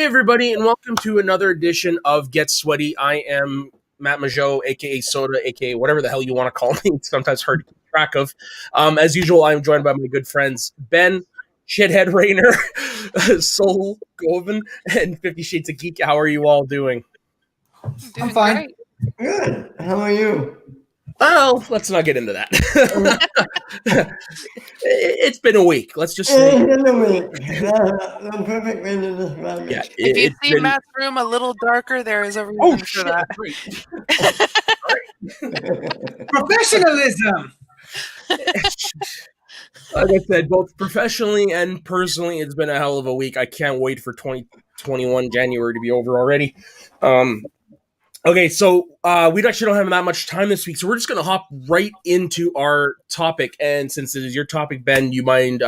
Hey, everybody, and welcome to another edition of Get Sweaty. I am Matt Majot, aka Soda, aka whatever the hell you want to call me. It's sometimes hard to keep track of. As usual, I'm joined by my good friends Ben, Shithead Rayner, Soul Govan, and 50 Shades of Geek. How are you all doing? I'm fine. Great. Good. How are you? Well, let's not get into that. It's been a week. Let's just say. It's been a week. The perfect way to describe Yeah, it. If you it's see been. Matt's room a little darker, there is a reason Oh, for shit. that. Great. Professionalism. Like I said, both professionally and personally, it's been a hell of a week. I can't wait for 2021 January to be over already. Okay, so we actually don't have that much time this week, so we're just going to hop right into our topic. And since it is your topic, Ben, you mind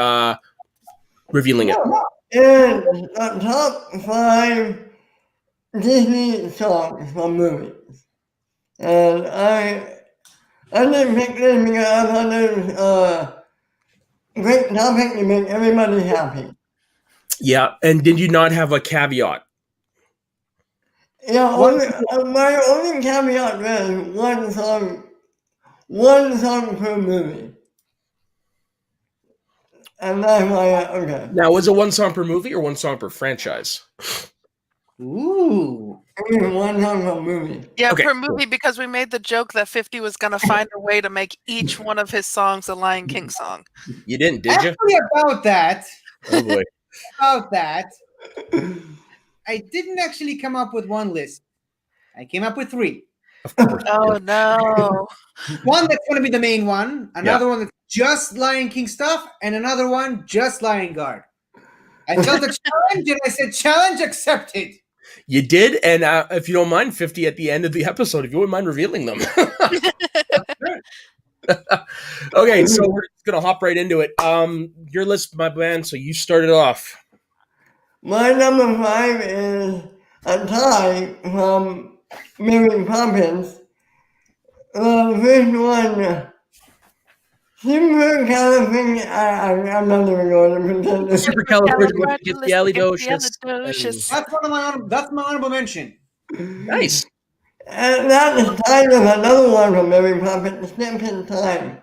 revealing it? And the top 5 Disney songs from movies. And I didn't pick this because I thought it was a great topic to make everybody happy. Yeah, and did you not have a caveat? Yeah, my only caveat is one song per movie. And that's why okay. Now, was it one song per movie or one song per franchise? Ooh. I mean, one song per movie. Yeah, Okay, per movie, because we made the joke that 50 was going to find a way to make each one of his songs a Lion King song. You didn't, did you? Actually, about that, Oh boy. I didn't actually come up with one list. I came up with 3. Of course. Oh, no. One that's going to be the main one, another one that's just Lion King stuff, and another one just Lion Guard. I felt a challenge, and I said, challenge accepted. You did, and if you don't mind, 50 at the end of the episode, if you wouldn't mind revealing them. Okay, so we're just going to hop right into it. Your list, my man, so you started off. My number 5 is a tie from Mary Poppins. The first one, I'm not even going to pretend. Supercalifragilisticexpialidocious. That's my honorable mention. Nice. And that is tied with another one from Mary Poppins, Snip in Time.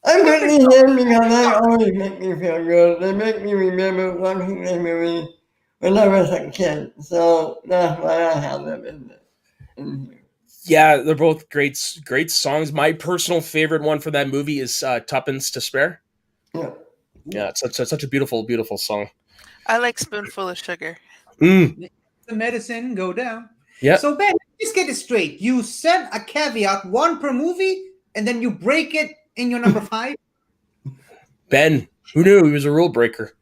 I put these in because they always make me feel good. They make me remember watching this movie when I was a kid. So that's why I have them in here. Yeah, they're both great songs. My personal favorite one for that movie is Tuppence to Spare. Yeah, it's such a beautiful, beautiful song. I like Spoonful of Sugar. The medicine go down. Yeah. So, Ben, just get it straight. You said a caveat, 1 per movie, and then you break it in your number 5? Ben, who knew he was a rule breaker?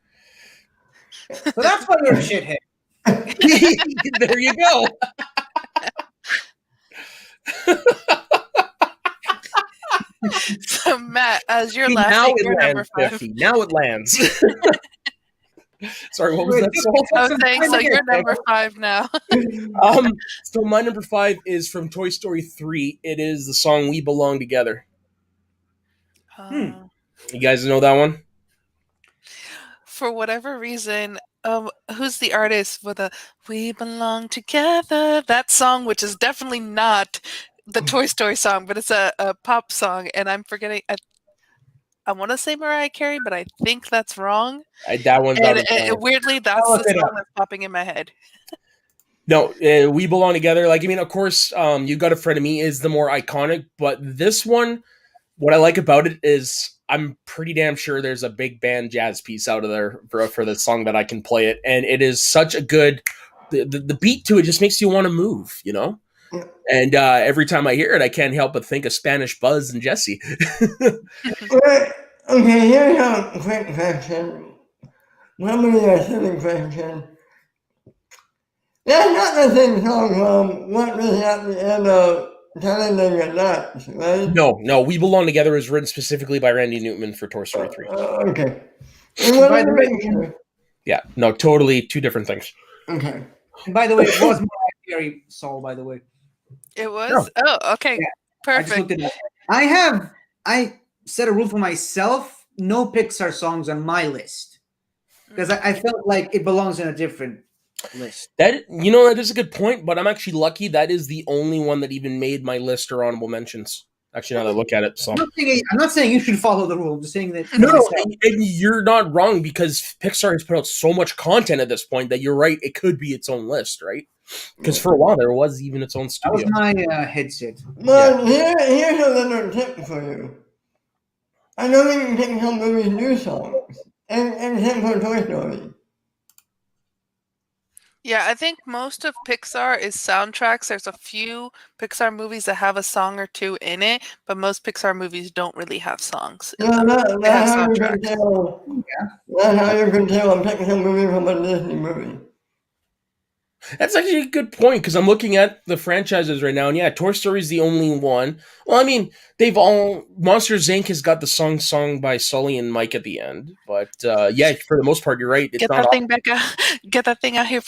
So that's why you're a shithead. There you go. So, Matt, as your Now last it number lands, 5. 50. Now it lands. Sorry, what was that song? I was saying, so you're number 5 now. So my number 5 is from Toy Story 3. It is the song "We Belong Together." You guys know that one? For whatever reason, who's the artist with the "We Belong Together"? That song, which is definitely not the Toy Story song, but it's a pop song, and I'm forgetting. I want to say Mariah Carey, but I think that's wrong. That one's And not weirdly, that's the song that's popping in my head. No, "We Belong Together." Like, I mean, of course, "You Got a Friend in Me" is the more iconic, but this one, what I like about it is I'm pretty damn sure there's a big band jazz piece out of there for the song that I can play it, and it is such a good. The beat to it just makes you want to move, you know. And every time I hear it, I can't help but think of Spanish Buzz and Jesse. Okay, here's a quick question. Probably a silly question. That's not the same song from What Was at the End of Talladega Nights, right? No, "We Belong Together" is written specifically by Randy Newman for Toy Story 3. Okay. By the way, Yeah, no, totally two different things. Okay. and by the way, it was Mariah Carey soul, by the way. It was? No. Oh, okay. Yeah, I just Perfect. looked it up. I set a rule for myself, no Pixar songs on my list. Because I felt like it belongs in a different list. That that is a good point, but I'm actually lucky that is the only one that even made my list or honorable mentions. Actually, now that I look at it, so I'm not saying you should follow the rule. I'm just saying that for no, myself. and you're not wrong because Pixar has put out so much content at this point that you're right. It could be its own list, right? Because for a while there was even its own That was studio. my headset. But here's a little tip for you. I know that you can some movies new songs, and same for Toy Story. Yeah, I think most of Pixar is soundtracks. There's a few Pixar movies that have a song or two in it, but most Pixar movies don't really have songs in Yeah, them. They have that's how you can soundtracks. tell. Yeah. That's how you can tell a Pixar movie from a Disney movie. That's actually a good point because I'm looking at the franchises right now, and yeah, Toy Story is the only one. Well, I mean, they've all Monsters Inc. has got the song by Sully and Mike at the end, but yeah, for the most part, you're right. It's Get not. that thing back out. Get that thing out here.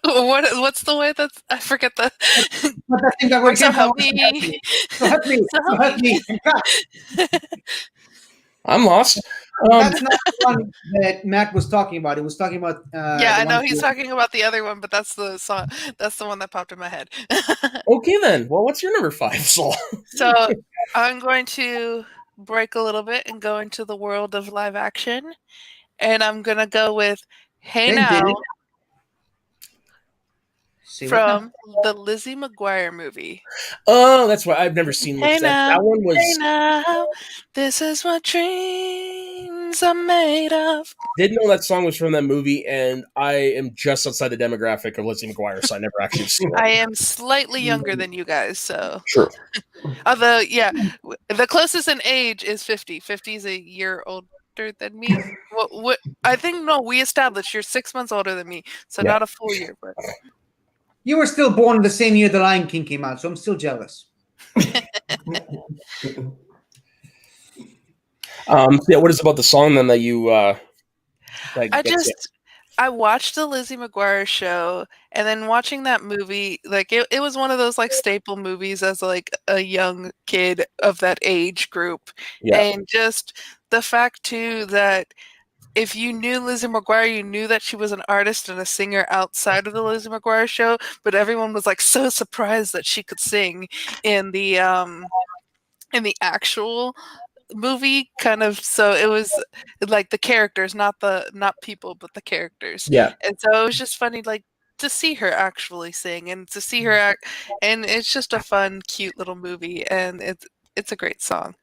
What's the way that's I forget the But I think that we so came from. help me. So help me. So So help help me. me. And cut. I'm lost. That's not the one that Matt was talking about. He was talking about Yeah, the I one. know he's talking about the other one, but that's the song. That's the one that popped in my head. Okay then. Well, what's your number 5, Saul? So I'm going to break a little bit and go into the world of live action, and I'm gonna go with "Hey Then did Now" it. Say what now? from the Lizzie McGuire movie. Oh, that's why I've never seen Hey this. That now, one hey was now, this is what dreams are made of. didn't know that song was from that movie, and I am just outside the demographic of Lizzie McGuire, so I never actually seen I it. am slightly younger than you guys, so True. although yeah, the closest in age is 50. 50 is a year older than me. What I think no, we established you're 6 months older than me, so Yeah. not a full year, but You were still born the same year The Lion King came out, so I'm still jealous. Yeah. What is it about the song then that you that I gets you? just I watched the Lizzie McGuire show and then watching that movie, like it was one of those like staple movies as like a young kid of that age group. Yeah. And just the fact too that if you knew Lizzie McGuire, you knew that she was an artist and a singer outside of the Lizzie McGuire show, but everyone was like so surprised that she could sing in the actual movie kind of. So it was like the characters, not people but the characters, Yeah. and so it was just funny like to see her actually sing and to see her act, and it's just a fun cute little movie, and it's a great song.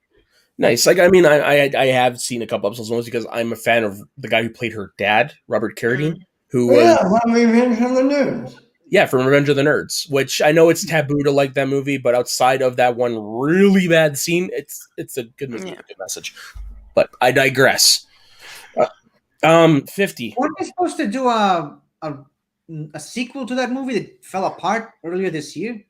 Nice. Like, I mean, I have seen a couple episodes mostly because I'm a fan of the guy who played her dad, Robert Carradine, Mm. who was Yeah, what we've heard from the news. from Revenge of the Nerds, which I know it's taboo to like that movie, but outside of that one really bad scene, it's a good movie Yeah. with a good message. But I digress. 50. Weren't they supposed to do a sequel to that movie that fell apart earlier this year?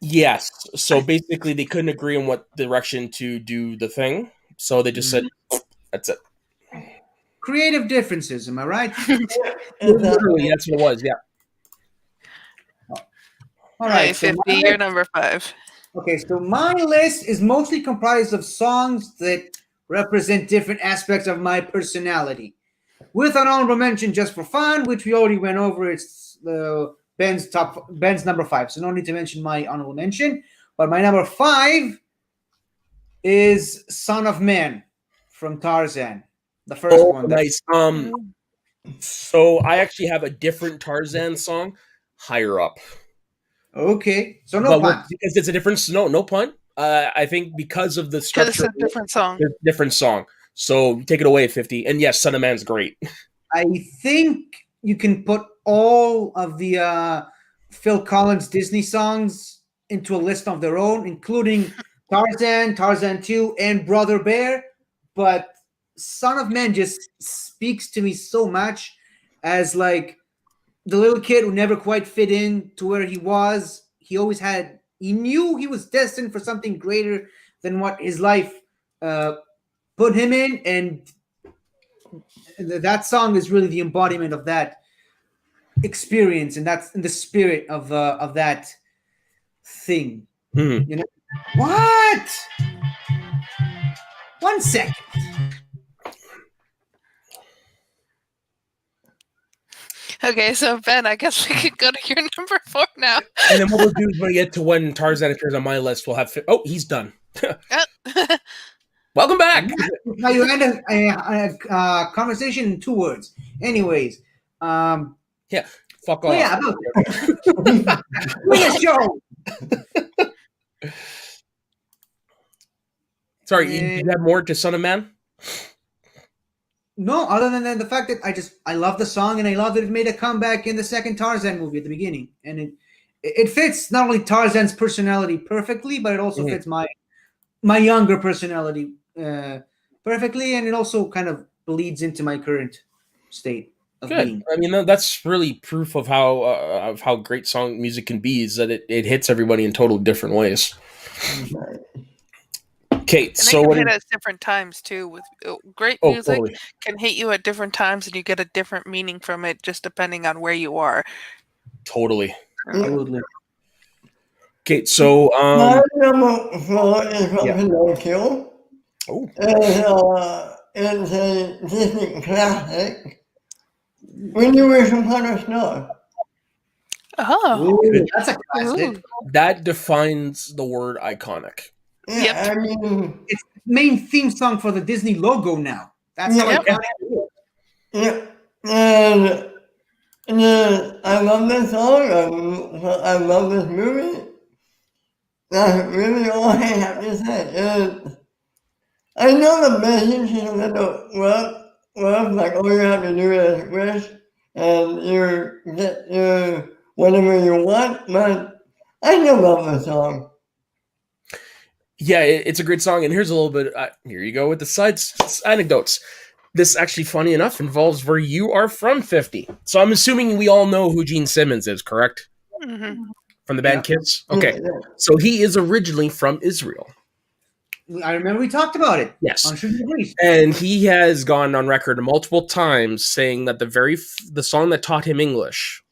Yes. So basically, they couldn't agree on what direction to do the thing, so they just said, "That's it." Creative differences, am I right? Literally, that's what it was. Yeah. All Hey, right. So 50, you're number 5. okay, so my list is mostly comprised of songs that represent different aspects of my personality. With an honorable mention just for fun, which we already went over. It's Ben's number 5, so no need to mention my honorable mention. But my number 5 is "Son of Man" from Tarzan, the first Oh, one. nice. So I actually have a different Tarzan song higher up, Okay, so no but puns. because it's a different no pun. I think because of the Because it's structure, a different song. it's a different song. So take it away, 50. And yes, Son of Man's great. I think you can put all of the Phil Collins Disney songs into a list of their own, including Tarzan, Tarzan 2, and Brother Bear. But Son of Man just speaks to me so much as like the little kid who never quite fit in to where he was. He knew he was destined for something greater than what his life put him in, and that song is really the embodiment of that experience, and that's in the spirit of that thing. Mhm. You know what? 1 second. Okay, so Ben, I guess we could go to your number 4 now. And then what we'll do is when we get to when Tarzan appears on my list, we'll have. Oh, he's done. Welcome back. Now you end a conversation in 2 words. Anyways, Yeah, fuck oh off. yeah, win a show. Sorry, you have more to Son of Man? No, other than the fact that I love the song and I love that it made a comeback in the second Tarzan movie at the beginning, and it fits not only Tarzan's personality perfectly, but it also fits my younger personality perfectly, and it also kind of bleeds into my current state of Good. being. I mean, that's really proof of how great song music can be. Is that it hits everybody in total different ways. Okay, And so they what? can hit at different times too. With great music, Totally. can hit you at different times, and you get a different meaning from it, just depending on where you are. Totally. Absolutely. Okay, so My number 4 is from Yeah. Pinocchio. oh, It's a Disney classic. When You Wish Upon a Star. Oh, Ooh, that's a classic. Ooh. that defines the word iconic. Yeah, Yep. I mean, It's the main theme song for the Disney logo now. That's how Yep. iconic it is. yeah. And I love this song. I love this movie. That's really all I have to say. I know the message is a little rough, like all you have to do is wish and you get your whatever you want, but I still love the song. Yeah, it's a great song, and here's a little bit. Here you go with the sides anecdotes. This actually, funny enough, involves where you are from. 50. So I'm assuming we all know who Gene Simmons is, correct? Mhm. From the band Yeah. Kiss. Okay, Yeah. so he is originally from Israel. I remember we talked about it. Yes. On Shooting the Breeze. And he has gone on record multiple times saying that the song that taught him English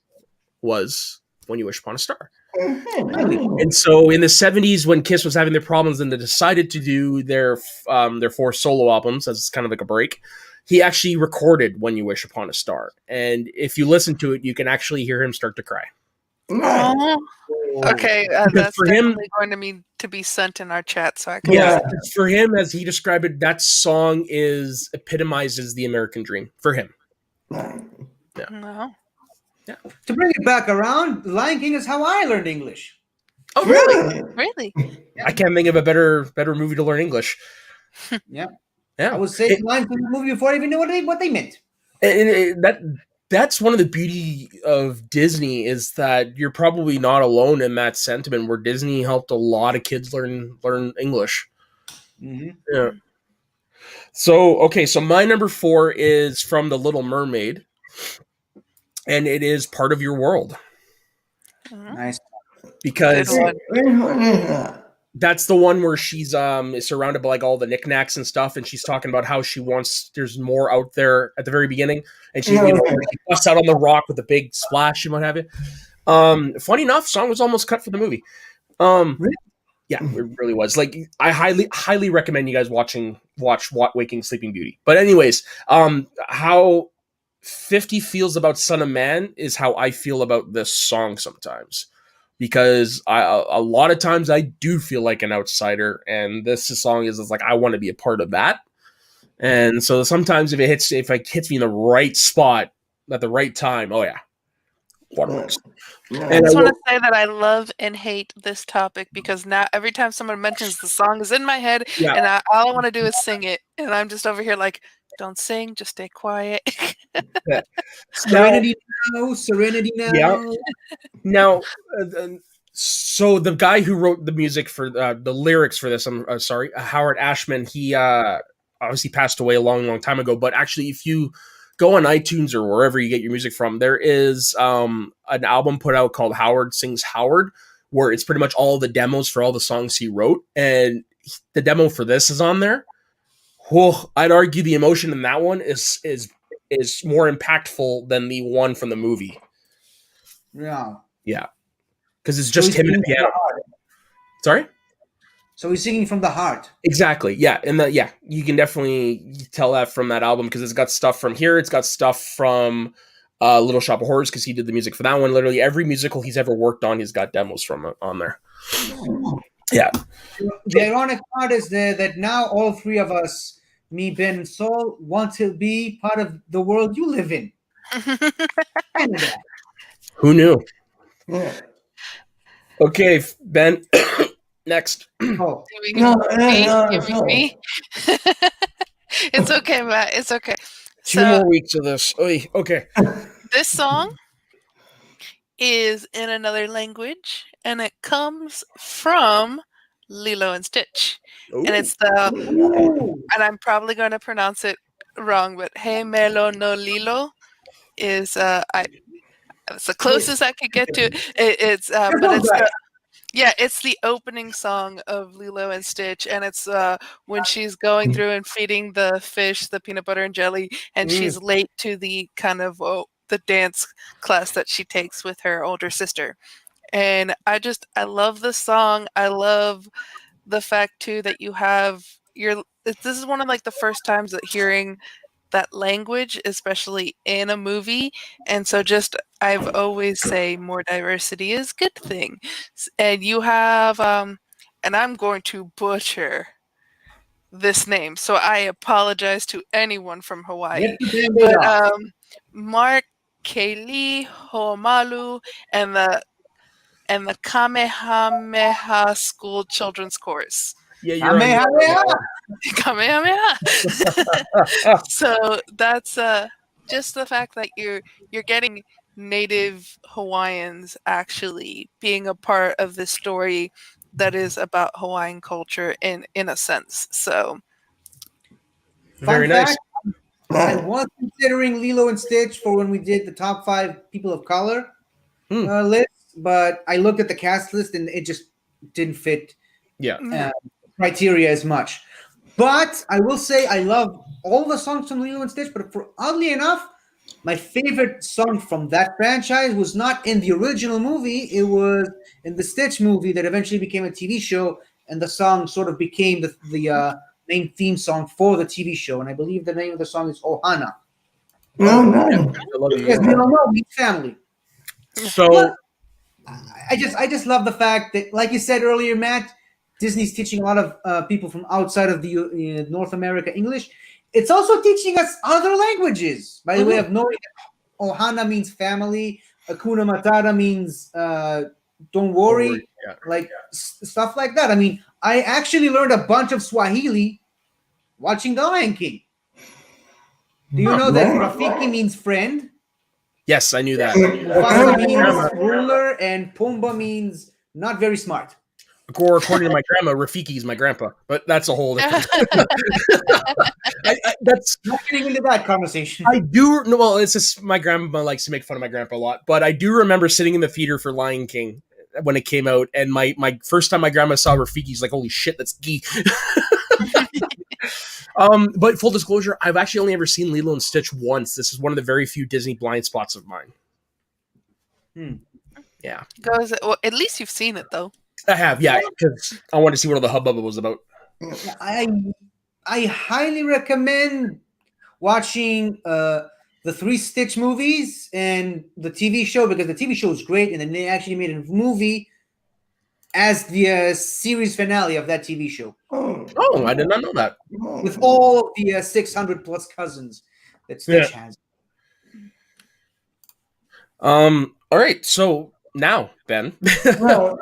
was "When You Wish Upon a Star." And so in the 70s, when Kiss was having their problems and they decided to do their 4 solo albums as kind of like a break, he actually recorded "When You Wish Upon a Star." And if you listen to it, you can actually hear him start to cry. Right. Oh. Okay, that's for him- definitely going to need to be sent in our chat so I can. Yeah, Yeah. for him, as he described it, that song epitomizes the American dream for him. Right. No. To bring it back around, Lion King is how I learned English. Oh, really? Really? I can't think of a better movie to learn English. Yeah. Yeah, I was saying lines in the movie before I even knew what they meant. That's one of the beauty of Disney is that you're probably not alone in that sentiment. Where Disney helped a lot of kids learn English. Mm-hmm. Yeah. So okay, so my number 4 is from The Little Mermaid, and it is Part of Your World Mhm. Nice. because Good one. Which one is that? that's the one where she's is surrounded by like all the knickknacks and stuff, and she's talking about how she wants there's more out there at the very beginning, and she she busts out on the rock with a big splash and what have you. Funny enough, song was almost cut for the movie. Yeah, it really was. Like I highly recommend you guys watch Waking Sleeping Beauty. But anyways, how 50 feels about Son of Man is how I feel about this song sometimes. Because a lot of times I do feel like an outsider, and this song is like I want to be a part of that. And so sometimes if it hits me in the right spot at the right time, oh yeah, waterworks. Yeah. I just want to say that I love and hate this topic because now every time someone mentions the song is in my head, Yeah. and all I want to do is sing it, and I'm just over here like, don't sing, just stay quiet. Serenity now. Yeah. Now, so the guy who wrote the music for the lyrics for this, I'm sorry, Howard Ashman, he obviously passed away a long time ago. But actually, if you go on iTunes or wherever you get your music from, there is an album put out called Howard Sings Howard, where it's pretty much all the demos for all the songs he wrote, and the demo for this is on there. Whoa, I'd argue the emotion in that one is more impactful than the one from the movie. Yeah. Yeah, because it's just him and the piano. Sorry? So he's singing from the heart. Exactly. Yeah, and you can definitely tell that from that album because it's got stuff from here. It's got stuff from Little Shop of Horrors, because he did the music for that one. Literally every musical he's ever worked on, he's got demos from on there. Yeah. The ironic part is that now all three of us, me, Ben, and Saul, want to be part of the world you live in, Canada. Who knew? Yeah. Okay, Ben. Next. Oh, Me? It's okay, Matt. It's okay. 2 more weeks of this. Oy, okay. This song is in another language, and it comes from Lilo and Stitch. Ooh. And it's and I'm probably going to pronounce it wrong, but Hey Melo no Lilo is it's the closest I could get to it. It's it's the opening song of Lilo and Stitch, and it's when she's going through and feeding the fish the peanut butter and jelly, and she's late to the kind of the dance class that she takes with her older sister. And I love the song. I love the fact too that you have this is one of like the first times that hearing that language, especially in a movie. And so I've always say more diversity is a good thing. And you have and I'm going to butcher this name, so I apologize to anyone from Hawaii. But Mark Kaylee Homalu and the Kamehameha School Children's Chorus. Yeah, you're Kamehameha. So that's just the fact that you're getting native Hawaiians actually being a part of this story that is about Hawaiian culture in a sense. So very nice. I was considering Lilo and Stitch for when we did the top 5 people of color list, but I looked at the cast list and it just didn't fit criteria as much. But I will say I love all the songs from Lilo and Stitch, but oddly enough, my favorite song from that franchise was not in the original movie. It was in the Stitch movie that eventually became a TV show, and the song sort of became the main theme song for the TV show. And I believe the name of the song is Ohana. I love you. Because we don't know, means family. So but I just love the fact that, like you said earlier, Matt, Disney's teaching a lot of people from outside of the North America English. It's also teaching us other languages by the way of knowing that Ohana means family, Hakuna Matata means don't worry, stuff like that. I mean, I actually learned a bunch of Swahili watching The Lion King. Do you know that Rafiki means friend? Yes, I knew that. Mufasa means ruler, and Pumbaa means not very smart. According to my grandma, Rafiki is my grandpa, but that's a whole different. That's not getting into that conversation. I do. Well, it's just my grandma likes to make fun of my grandpa a lot, but I do remember sitting in the theater for Lion King when it came out, and my first time my grandma saw Rafiki's like, holy shit, that's gee. But full disclosure, I've actually only ever seen Lilo and Stitch once. This is one of the very few Disney blind spots of mine. Yeah. Well, at least you've seen it though. I have, yeah, because I wanted to see what all the hubbub was about. I highly recommend watching the 3 Stitch movies and the TV show, because the TV show is great, and then they actually made a movie as the series finale of that TV show. Oh, I did not know that. With all of the 600 plus cousins that Stitch has. All right, so now, Ben. Well,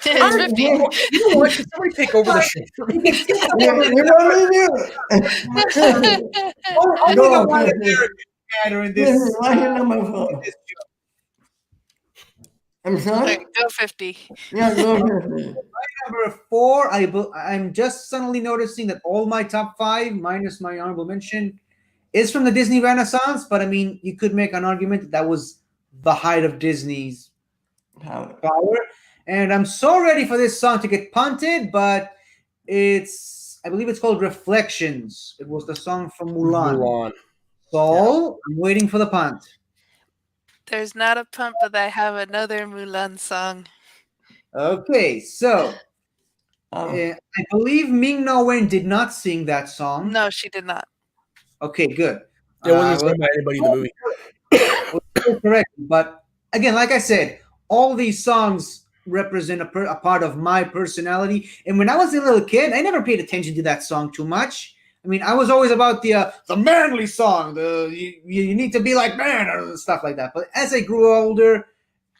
it's 50. You know what? Can somebody take over the show? you want me to? I'm sorry? Go 50. Yeah, go 50. Number 4, I'm just suddenly noticing that all my top 5, minus my honorable mention, is from the Disney Renaissance. But I mean, you could make an argument that was the height of Disney's power. And I'm so ready for this song to get punted, but I believe it's called Reflections. It was the song from Mulan. So I'm waiting for the punt. There's not a punt, but I have another Mulan song. Okay, so I believe Ming Na Wen did not sing that song. No, she did not. Okay, good. It wasn't sung by anybody in the movie. Correct. But again, like I said, all these songs represent a part of my personality. And when I was a little kid, I never paid attention to that song too much. I mean, I was always about the manly song, the you need to be like man or stuff like that. But as I grew older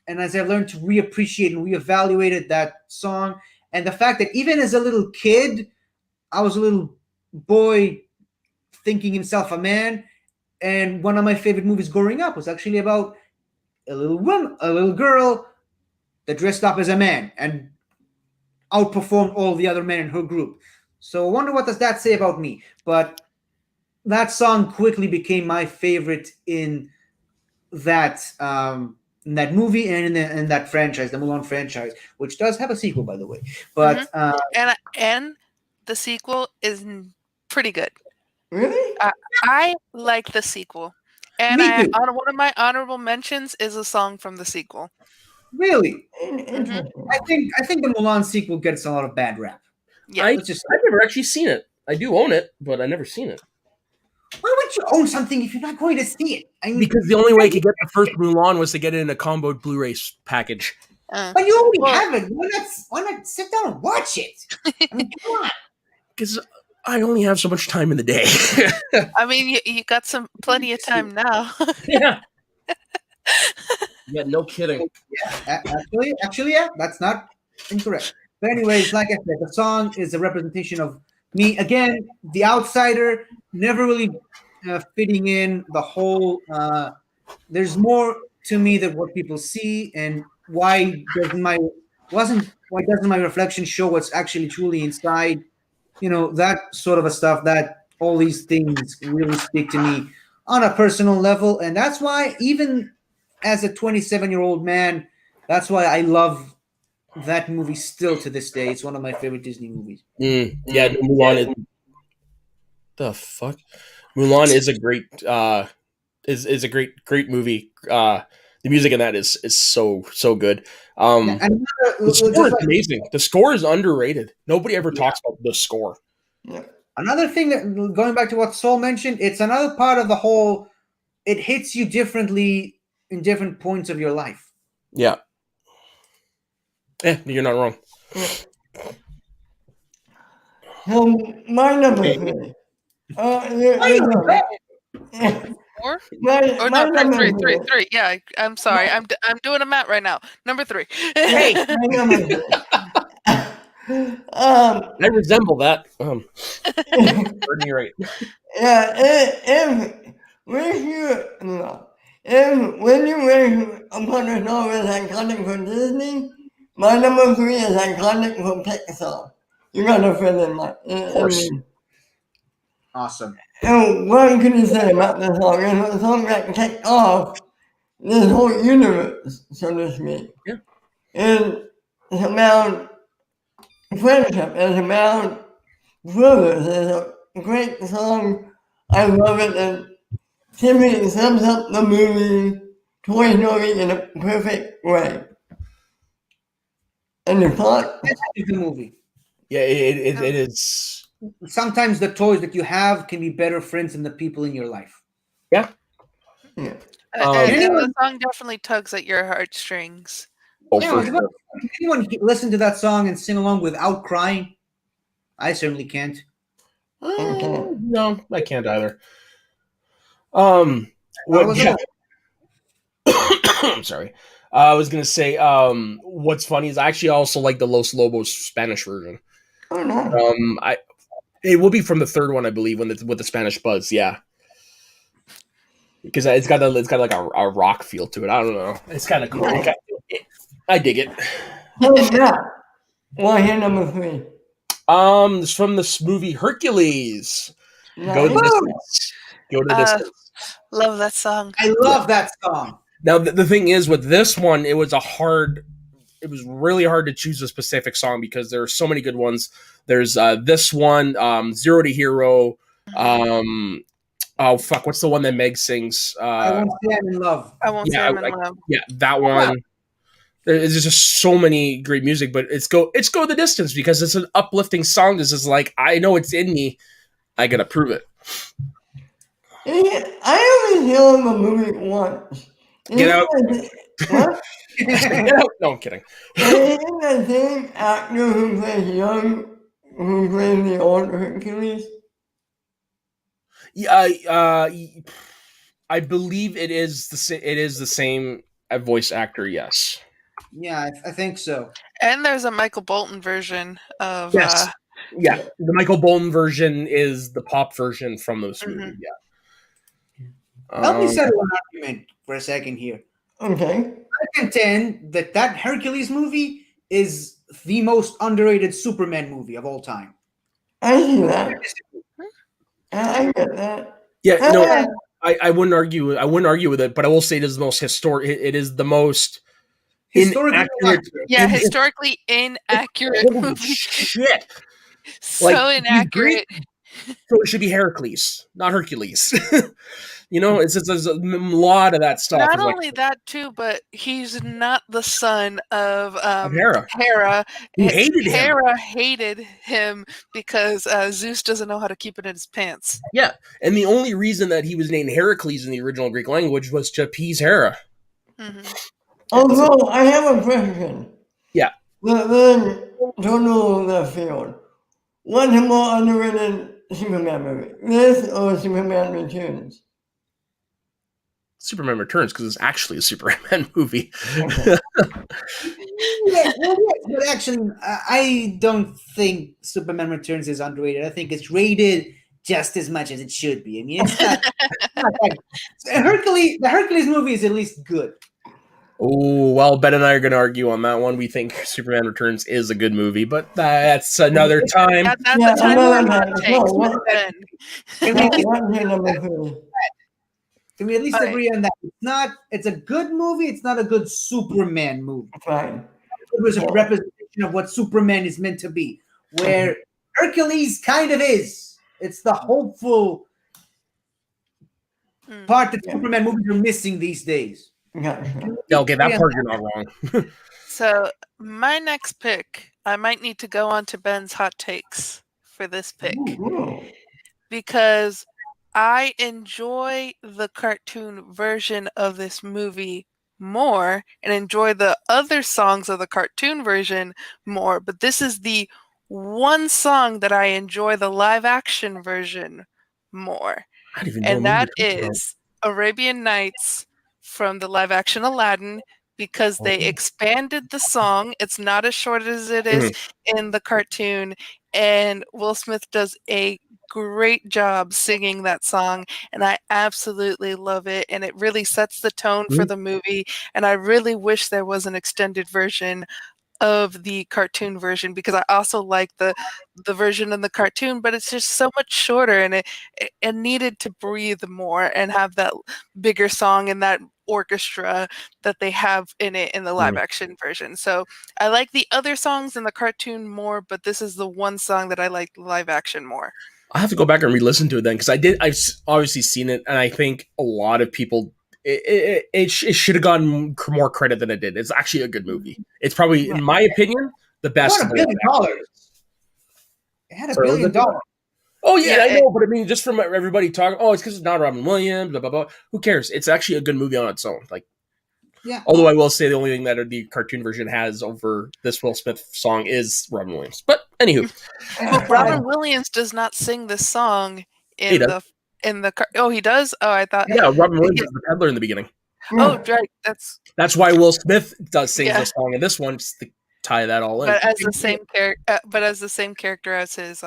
and as I learned to reappreciate and reevaluated that song, and the fact that even as a little kid, I was a little boy thinking himself a man. And one of my favorite movies growing up was actually about a little girl that dressed up as a man and outperformed all the other men in her group. So I wonder what does that say about me. But that song quickly became my favorite in that movie and in that franchise, the Mulan franchise, which does have a sequel, by the way. But And the sequel is pretty good. Really? I like the sequel, and me too, one of my honorable mentions is a song from the sequel. really. Interesting. I think the Mulan sequel gets a lot of bad rap. Yeah, I've Let's just never actually seen it. I do own it, but I've never seen it. why would you own something if you're not going to see it? I mean, Because the only way I could get the first Mulan was to get it in a combo Blu-ray package. but you already well, have it. Why not sit down and watch it? I mean, come on. Because I only have so much time in the day. I mean, you got plenty of time now. Yeah. Yeah, no kidding. Actually, yeah, that's not incorrect. But anyways, like I said, the song is a representation of me. Again, the outsider, never really fitting in the whole. There's more to me than what people see, and why doesn't my reflection show what's actually truly inside? That sort of a stuff. That all these things really speak to me on a personal level, and that's why even as a 27-year-old man, that's why I love that movie still to this day. It's one of my favorite Disney movies. Yeah, no, Mulan is the fuck. Mulan is a great is a great movie. The music in that is so good. Yeah, and The score is like, amazing. The score is underrated. Nobody ever yeah. talks about the score. Yeah. Another thing that going back to what Soul mentioned, it's another part of the whole. It hits you differently in different points of your life. Yeah. You're not wrong. So my number Okay. three. Why not? Four? My Or no, number three, three. three. Yeah, I'm sorry. I'm doing a math right now. Number 3. Hey, My number three. I resemble that. You're right. Yeah, if when you no, if when you raise upon a song is iconic for Disney, my number three is iconic for Pixar. You gotta fill in my Of course. awesome. And what can you say about this song? It's a song that kicked off this whole universe, so to speak. Yeah. And it's about friendship, it's about brothers. It's a great song. I love it. And to me, it sums up the movie Toy Story in a perfect way. And the thought, It's a movie. Yeah, it is. Sometimes the toys that you have can be better friends than the people in your life. Yeah. yeah. And the Anyone- song definitely tugs at your heartstrings. Oh, Yeah, for I was sure. can anyone listen to that song and sing along without crying? I certainly can't. No, I can't either. I What? was Yeah, I'm sorry. I was gonna say. What's funny is I actually also like the Los Lobos Spanish version. Oh no. I it will be from the third one, I believe, when with the Spanish buzz. Yeah, because it's got like a rock feel to it. I don't know. It's kind of cool. I dig it. So yeah. Well, here number three. It's from this movie Hercules. Go to the Nice. distance. Go to the distance. Love that song. I love that song. Now the thing is with this one, it was really hard to choose a specific song because there are so many good ones. There's this one, Zero to Hero. Oh fuck, what's the one that Meg sings? I won't say I'm in love. I won't say yeah, I'm in love. yeah, that one. There's just so many great music, but it's go the distance because it's an uplifting song. This is like I know it's in me. I gotta prove it. I only saw the movie once. Get out. What? I said, get out. No, I'm kidding. Is it the same actor who plays young, who plays the old Hercules? Yeah, I believe it is the same voice actor. Yes. Yeah, I think so. And there's a Michael Bolton version of. Yes. Yeah, the Michael Bolton version is the pop version from this Mhm. movie. Yeah. Help me settle an argument for a second here. Okay. I contend that Hercules movie is the most underrated Superman movie of all time. I see that. I get that. Yeah, no, Yeah. I wouldn't argue. I wouldn't argue with it, but I will say it is the most historic. It is the most Historically inaccurate. Yeah, historically inaccurate Holy movie. shit! So Like, inaccurate. So it should be Heracles, not Hercules. It's there's a lot of that stuff. Not is like, only that too, but he's not the son of Hera. Hera. Who hated him. Hera hated him because Zeus doesn't know how to keep it in his pants. Yeah, and the only reason that he was named Heracles in the original Greek language was to appease Hera. Mhm. Although, I have a question. Yeah. But then, total left field. What's a more underrated Superman movie? This or Superman Returns? Superman Returns, because it's actually a Superman movie. Okay. Yeah, well, yes, but actually, I don't think Superman Returns is underrated. I think it's rated just as much as it should be. I mean, it's not. The Hercules movie is at least good. Oh, well, Ben and I are going to argue on that one. We think Superman Returns is a good movie, but that's another time. That's Yeah, the time another for hot time. takes No, with Ben. What's your number three? Can we at least Okay. agree on that? It's a good movie. It's not a good Superman movie. Fine. It was a representation of what Superman is meant to be, where Hercules kind of is. It's the hopeful part that Superman movies are missing these days. Okay, that part you're not wrong. So my next pick, I might need to go on to Ben's hot takes for this pick because I enjoy the cartoon version of this movie more and enjoy the other songs of the cartoon version more, but this is the one song that I enjoy the live action version more. I don't even know And what that movie you're talking about. is Arabian Nights from the live action Aladdin because they expanded the song. It's not as short as it is in the cartoon, and Will Smith does a great job singing that song, and I absolutely love it, and it really sets the tone for the movie, and I really wish there was an extended version of the cartoon version because I also like the version in the cartoon, but it's just so much shorter and it needed to breathe more and have that bigger song and that orchestra that they have in it in the live action version. So I like the other songs in the cartoon more, but this is the one song that I like live action more. I'll have to go back and re-listen to it then because I've obviously seen it, and I think a lot of people it should have gotten more credit than it did. It's actually a good movie. It's probably, in my opinion, the best. What $1 billion? It had $1 billion. Oh yeah, I know, but I mean, just from everybody talking, it's because it's not Robin Williams, blah blah blah. Who cares? It's actually a good movie on its own. Like, yeah. Although I will say the only thing that the cartoon version has over this Will Smith song is Robin Williams. But anywho, but Robin Williams does not sing this song in the. Oh, he does? Oh, I thought. Yeah, Robin Williams is the peddler in the beginning. Oh, right. That's why Will Smith does sing the song in this one, just to tie that all in. But as the same character, as his.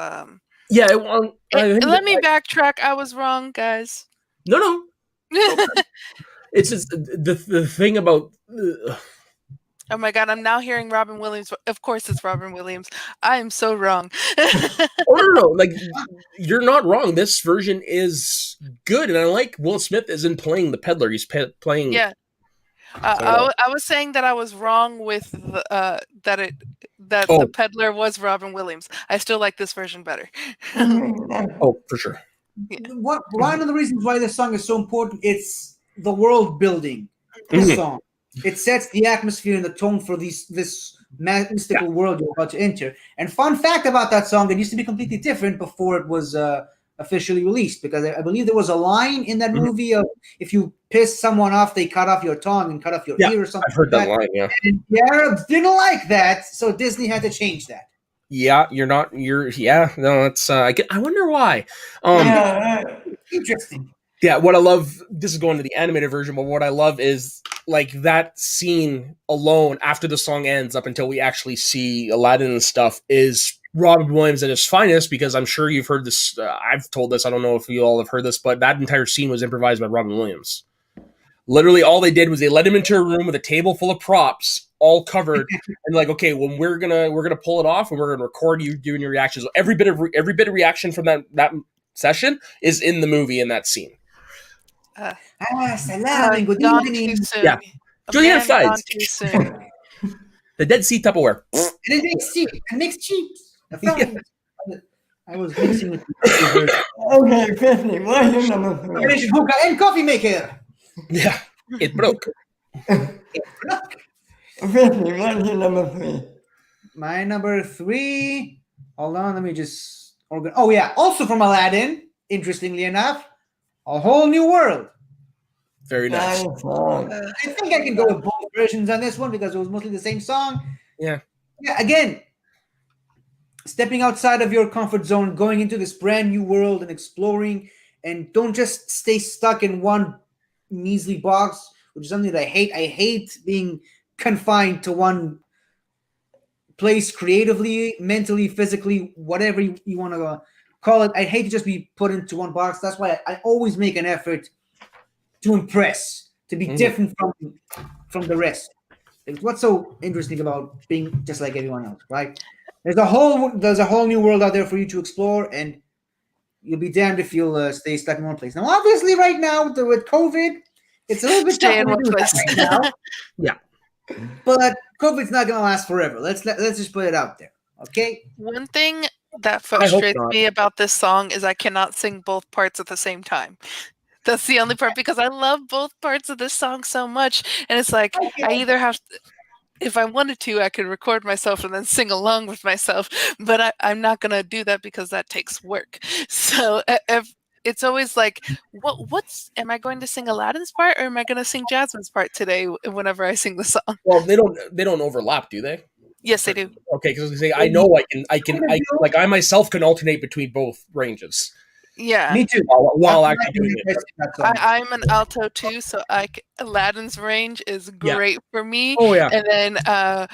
Yeah. Well, let me backtrack. I was wrong, guys. No. It's just the thing about. Oh my God! I'm now hearing Robin Williams. Of course, it's Robin Williams. I am so wrong. No! Like, you're not wrong. This version is good, and I like Will Smith isn't playing the peddler. He's playing. Yeah. I was saying that I was wrong with the, the peddler was Robin Williams. I still like this version better. Oh, for sure. Yeah. One of the reasons why this song is so important, it's the world building. This song. It sets the atmosphere and the tone for this mystical world you're about to enter. And fun fact about that song, it used to be completely different before it was officially released, because I believe there was a line in that movie of if you piss someone off, they cut off your tongue and cut off your Yeah, ear or something I've heard like that line. Yeah, And the Arabs didn't like that, so Disney had to change that. yeah. You're not. You're. Yeah. No. It's. I wonder why. Yeah, Interesting. Yeah, what I love, this is going to the animated version, but what I love is like that scene alone after the song ends up until we actually see Aladdin and stuff is Robin Williams at his finest, because I'm sure you've heard this. I've told this. I don't know if you all have heard this, but that entire scene was improvised by Robin Williams. Literally, all they did was they let him into a room with a table full of props, all covered, and like, okay, when we're gonna pull it off, and we're gonna record you doing your reactions. So every bit of reaction from that session is in the movie in that scene. Salam and good Gone evening. too soon. Yeah. A Julian man gone Fides. too soon. The Dead Sea Tupperware. And it makes cheap. It makes cheaps. Yeah. I was mixing with the okay, 50. What is your number 3? combination hookah and coffee maker. Yeah. It broke. 50. What is your number 3? My number 3. Hold on, let me just oh yeah, also from Aladdin, interestingly enough, A Whole New World. Very nice. Nice song. I think I can go with both versions on this one because it was mostly the same song. Yeah. Yeah, again, stepping outside of your comfort zone, going into this brand new world and exploring, and don't just stay stuck in one measly box, which is something that I hate. I hate being confined to one place creatively, mentally, physically, whatever you want to call it. I hate to just be put into one box. That's why I always make an effort to impress, to be different from the rest. What's so interesting about being just like everyone else, right? There's a whole new world out there for you to explore, and you'll be damned if you'll stay stuck in one place. Now, obviously, right now with COVID, it's a little bit Stay tougher in to one do place. that right now. Yeah. But COVID's not gonna last forever. Let's just put it out there, okay? One thing that I hope frustrates not. me about this song is I cannot sing both parts at the same time. That's the only part, because I love both parts of this song so much. And it's like, I either have, if I wanted to, I could record myself and then sing along with myself, but I'm not going to do that because that takes work. So if, it's always like, am I going to sing Aladdin's part, or am I going to sing Jasmine's part today whenever I sing the song? Well, they don't overlap, do they? Yes, they do. Okay, because I know like I myself can alternate between both ranges Yeah. Me too. while actually doing it. I'm an alto too, so Aladdin's range is Yeah. great for me. Oh yeah. And then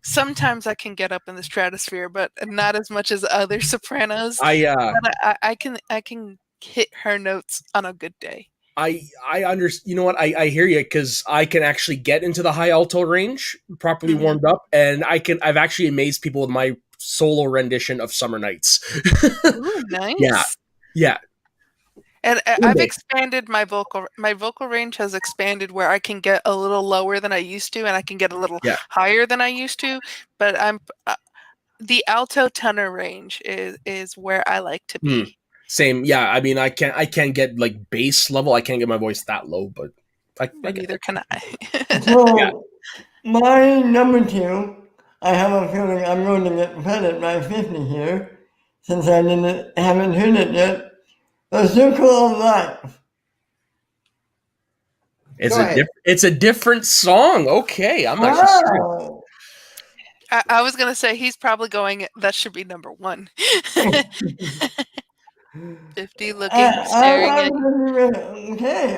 sometimes I can get up in the stratosphere, but not as much as other sopranos. But I can hit her notes on a good day. I understand. You know what? I hear you, because I can actually get into the high alto range properly warmed up, and I've actually amazed people with my solo rendition of Summer Nights. Ooh, nice. Yeah. And I've expanded my vocal range has expanded where I can get a little lower than I used to, and I can get a little higher than I used to. But the alto tenor range is where I like to be. Same. Yeah. I mean, I can't get like bass level. I can't get my voice that low, but Neither can I. So, my number 2, I have a feeling I'm going to get credit by 50 here, since I haven't heard it yet. The Circle of Life. It's a different song. Okay, I'm actually sorry. Wow. I was gonna say he's probably going. That should be number 1. 50 looking, staring at you. Okay,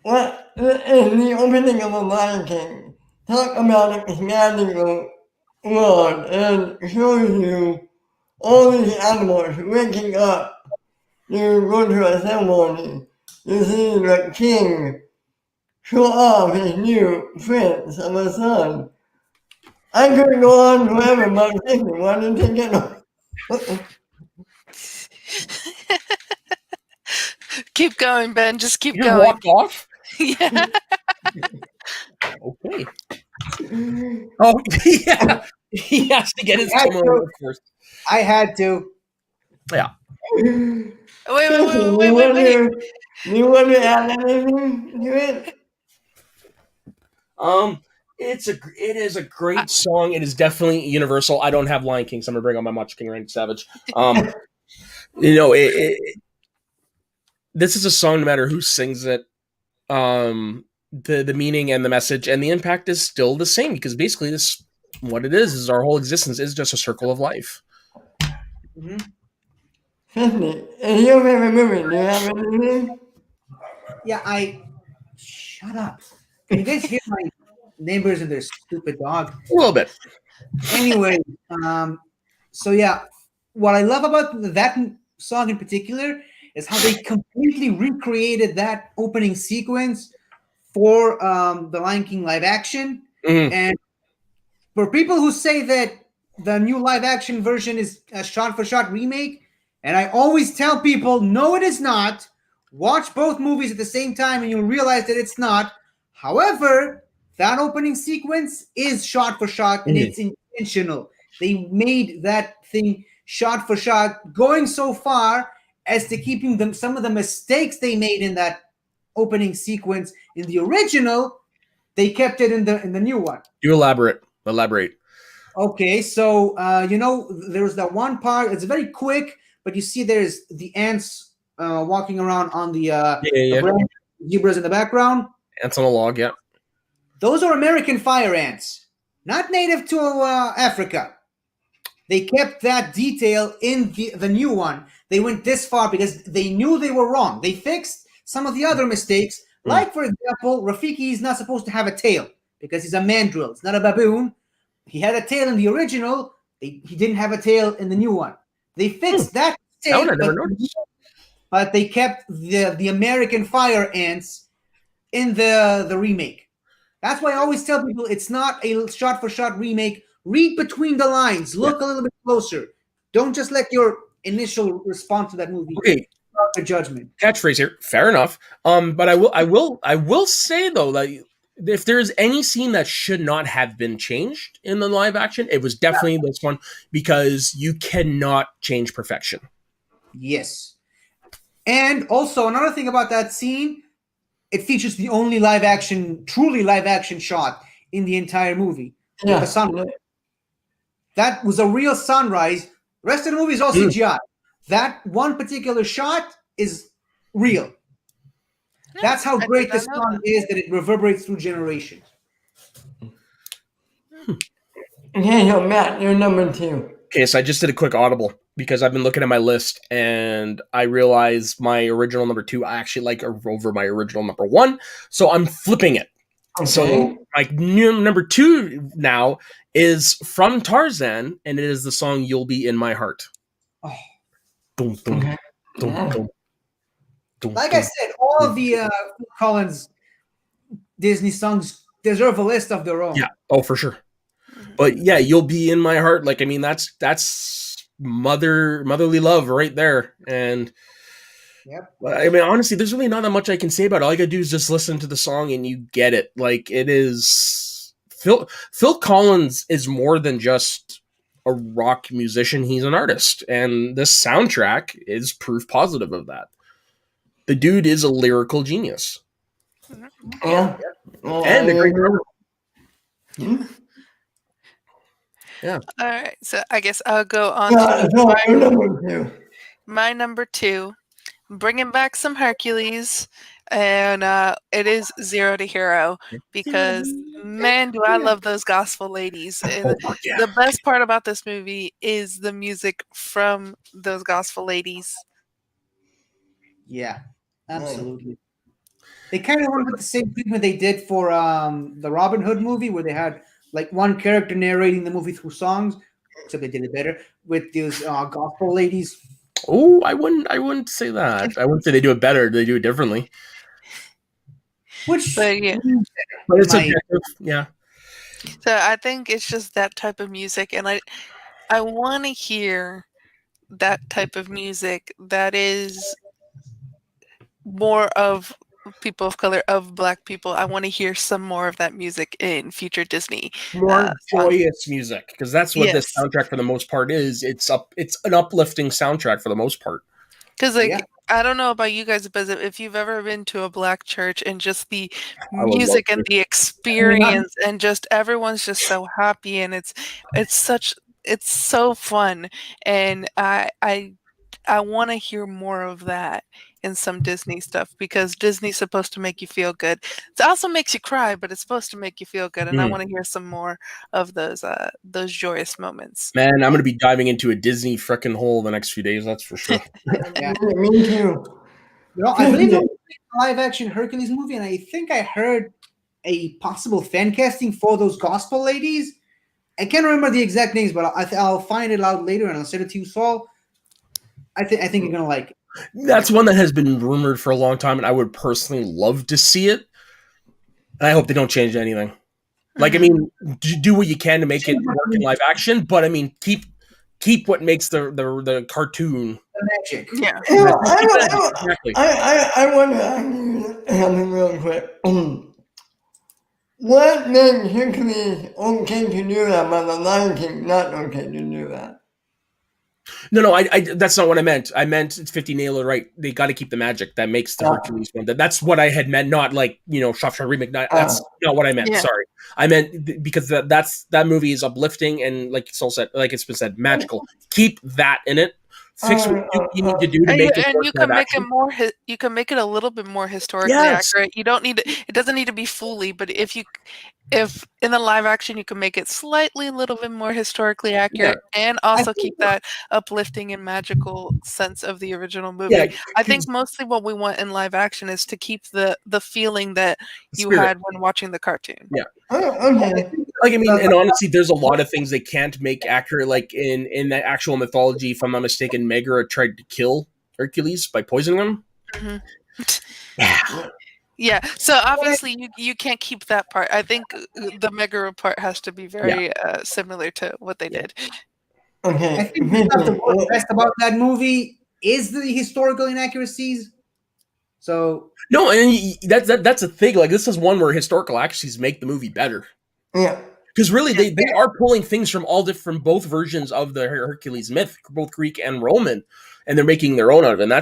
what in the opening of the Lion King, talk about expanding the world and shows you all these animals waking up. You go to a ceremony, you see the king show off his new prince of a son. I could go on forever, but I'm thinking, why didn't you get on? Keep going, Ben. Just keep You going. walked off. Yeah. Okay. Oh yeah. He has to get his camera of course. I had to. Yeah. Wait. You want to add anything to it? It is a great song. It is definitely universal. I don't have Lion King, so I'm gonna bring on my Macho King Randy Savage. You know, this is a song no matter who sings it. The meaning and the message and the impact is still the same because basically this what it is our whole existence is just a circle of life. Mhm. Tiesday, is your favorite movie? Do you have anything? Yeah, I shut up. Can you guys hear my neighbors and their stupid dog? A little bit. Anyway, um, so yeah, what I love about that song in particular is how they completely recreated that opening sequence for the Lion King live action. Mhm. And for people who say that the new live action version is a shot for shot remake, and I always tell people, no, it is not. Watch both movies at the same time and you'll realize that it's not. However, that opening sequence is shot for shot and Mhm. it's intentional. They made that thing shot for shot, going so far as to keeping them some of the mistakes they made in that opening sequence in the original, they kept it in the new one. You elaborate. Okay, so there's that one part. It's very quick, but you see there's the ants walking around on the Yeah. branch, zebras in the background. Ants on a log. Yeah. Those are American fire ants, not native to Africa. They kept that detail in the new one. They went this far because they knew they were wrong. They fixed some of the other mistakes, Mm. like for example, Rafiki is not supposed to have a tail because he's a mandrill. It's not a baboon. He had a tail in the original. He didn't have a tail in the new one. They fixed that That one I mistake, never noticed. but they kept the American fire ants in the remake. That's why I always tell people it's not a shot for shot remake. Read between the lines. Yeah. Look a little bit closer. Don't just let your initial response to that movie Okay. start the judgment. Catchphrase here. Fair enough. But I will say though that if there's any scene that should not have been changed in the live action, it was definitely this one because you cannot change perfection. Yes. And also another thing about that scene, it features the only live action, truly live action shot in the entire movie with the Yeah. sun. That was a real sunrise. The rest of the movie is all Mm. CGI. That one particular shot is real. Yeah, That's how I did great not this know song that. is that it reverberates through generations. Okay, so Matt, you're number two. Okay, so I just did a quick audible because I've been looking at my list and I realized my original number two I actually like over my original number one, so I'm flipping it. Okay. So my new number two now is from Tarzan, and it is the song "You'll Be in My Heart." Oh. Dum, dum, Okay. dum, Yeah. dum, dum, Like I dum, said, all of dum. the Phil Collins Disney songs deserve a list of their own. Yeah, oh for sure. Mhm. But yeah, "You'll Be in My Heart." Like I mean, that's motherly love right there, and Yep. I mean, honestly, there's really not that much I can say about it. All you gotta do is just listen to the song and you get it. Like it is Phil Collins is more than just a rock musician. He's an artist, and this soundtrack is proof positive of that. The dude is a lyrical genius Mhm. Yeah. and a great drummer. Hmm? Yeah. All right, so I guess I'll go on Yeah, to so you're number two. my number two, bringing back some Hercules, and it is Zero to Hero because man, do I love those gospel ladies. And Oh fuck yeah. the best part about this movie is the music from those gospel ladies. Yeah, absolutely. They kind of went with the same treatment they did for the Robin Hood movie, where they had like one character narrating the movie through songs, except they did it better with these gospel ladies. Oh, I wouldn't say that. I wouldn't say they do it better. They do it differently. Which But yeah, But in it's my objective. Yeah. so I think it's just that type of music, and I want to hear that type of music that is more of people of color, of Black people. I want to hear some more of that music in future Disney More songs. joyous music because that's what this Yes, soundtrack for the most part is. It's an uplifting soundtrack for the most part. because yeah. I don't know about you guys, but if you've ever been to a Black church and just the I would love music and to. the experience and just everyone's just so happy and it's so fun and I want to hear more of that in some Disney stuff because Disney's supposed to make you feel good. It also makes you cry, but it's supposed to make you feel good, and I Mm. want to hear some more of those joyous moments. Man, I'm gonna be diving into a Disney frickin' hole the next few days. That's for sure. Yeah. Me too. I believe there was a live action Hercules movie, and I think I heard a possible fan casting for those gospel ladies. I can't remember the exact names, but I'll find it out later and I'll send it to you, Saul. I think you're gonna like it. That's one that has been rumored for a long time, and I would personally love to see it. And I hope they don't change anything. Like, I mean, do what you can to make it work in live action, but I mean, keep what makes the cartoon. The magic. Yeah. Exactly. I want to ask you something real quick. What makes Hercules okay to do that, but the Lion King not okay to do that? No, I that's not what I meant. I meant it's 50 nailed it right. They got to keep the magic that makes the Hercules one. That's what I had meant. Not like Shafshar remake. That's not what I meant. Yeah. Sorry, I meant because that movie is uplifting and like Soul said, like it's been said, magical. Keep that in it. Fix what you need to do to make it And work you live can make action. it more. You can make it a little bit more historically Yes. accurate. You don't need it doesn't need to be fully, but if in the live action you can make it slightly a little bit more historically accurate and also keep that uplifting and magical sense of the original movie. Yeah, I think mostly what we want in live action is to keep the feeling that you spirit. had when watching the cartoon. Yeah. Okay. Like, I mean, and honestly, there's a lot of things they can't make accurate. Like in the actual mythology, if I'm not mistaken, Megara tried to kill Hercules by poisoning him. Mm-hmm. Yeah. Yeah, so obviously you can't keep that part. I think the Megara part has to be very similar to what they did. Okay. I think the best about that movie is the historical inaccuracies. So no, and that's a thing. Like, this is one where historical accuracies make the movie better. Yeah. Because really, they are pulling things from both versions of the Hercules myth, both Greek and Roman, and they're making their own out of it. And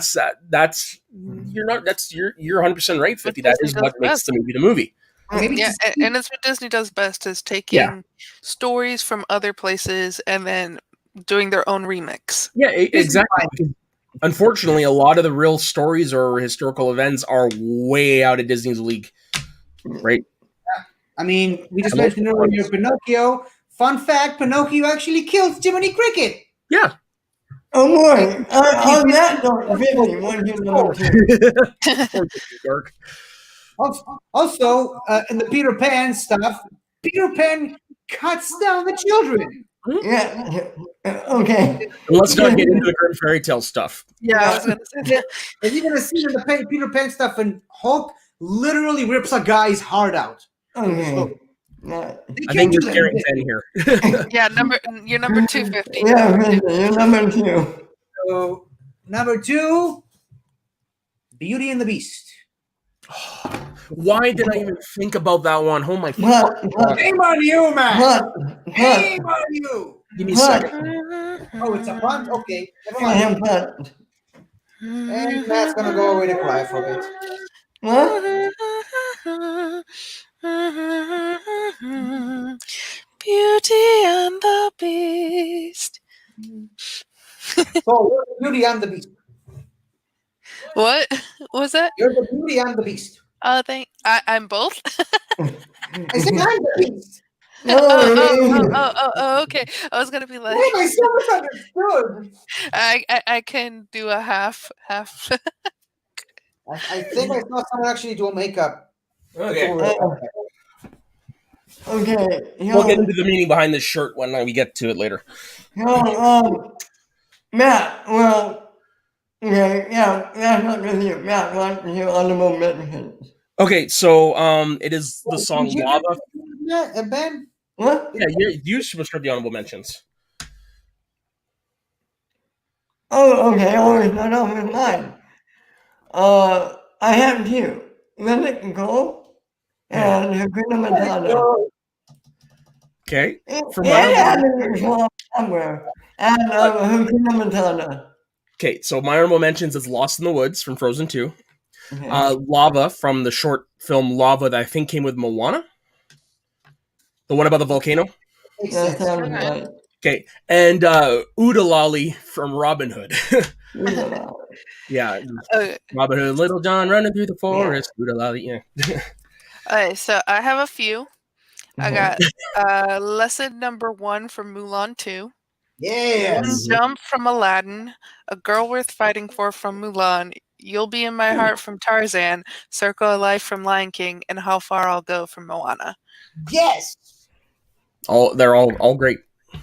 you're 100% right, 50. That is what makes the movie. maybe and it's what Disney does best is taking stories from other places and then doing their own remix. Yeah, exactly. Unfortunately, a lot of the real stories or historical events are way out of Disney's league, right? I mean, we just mentioned earlier Pinocchio. Fun fact: Pinocchio actually killed Jiminy Cricket. Yeah. Oh boy! On that note, 50, one you number two. Also, in the Peter Pan stuff, Peter Pan cuts down the children. Yeah. Okay. Let's not get into the Grimm fairy tale stuff. Yeah, I was going to say that. There's even a scene in the Peter Pan stuff, and Hulk literally rips a guy's heart out. Okay. I think you're scaring 10 here. Yeah, you're number 250. Yeah, 50, you're number two. So, number 2, Beauty and the Beast. Why did I even think about that one? Oh my god. Shame on you, man! Shame on you! Give me a second. Oh, it's a punt? Okay. Never I mind. have that. And Matt's gonna go away to cry for a bit. What? Beauty and the Beast. So, you're the Beauty and the Beast. What was that? You're the Beauty and the Beast. Oh, I'm both. I said I'm the Beast. Okay. I was gonna be like, Oh, my son misunderstood. I can do a half. I think I saw someone actually do a makeup. Okay. Okay. We'll get into the meaning behind this shirt when we get to it later. Matt, well, okay, yeah, that's not with you. Matt, what's your honorable mentions? Okay, so it is the song Lava. Ben? What? Yeah, you should start the honorable mentions. Oh, okay, always not on with mine. I have two. Limit and Cole and Hakuna Matata. Okay. For Yeah, somewhere. And Hakuna Matata. Okay, so my honorable mentions is Lost in the Woods from Frozen 2. Okay. Lava from the short film Lava that I think came with Moana. The one about the volcano. That sounds right. Okay, and Oodalolly from Robin Hood. Yeah. Yeah, Okay. Robin Hood, Little John running through the forest. Oodalolly, yeah. Okay, so I have a few. I Uh-huh. got lesson number 1 from Mulan 2. One Yes. Jump from Aladdin, A Girl Worth Fighting For from Mulan, You'll Be in My Heart from Tarzan, Circle of Life from Lion King, and How Far I'll Go from Moana. Yes. They're all great.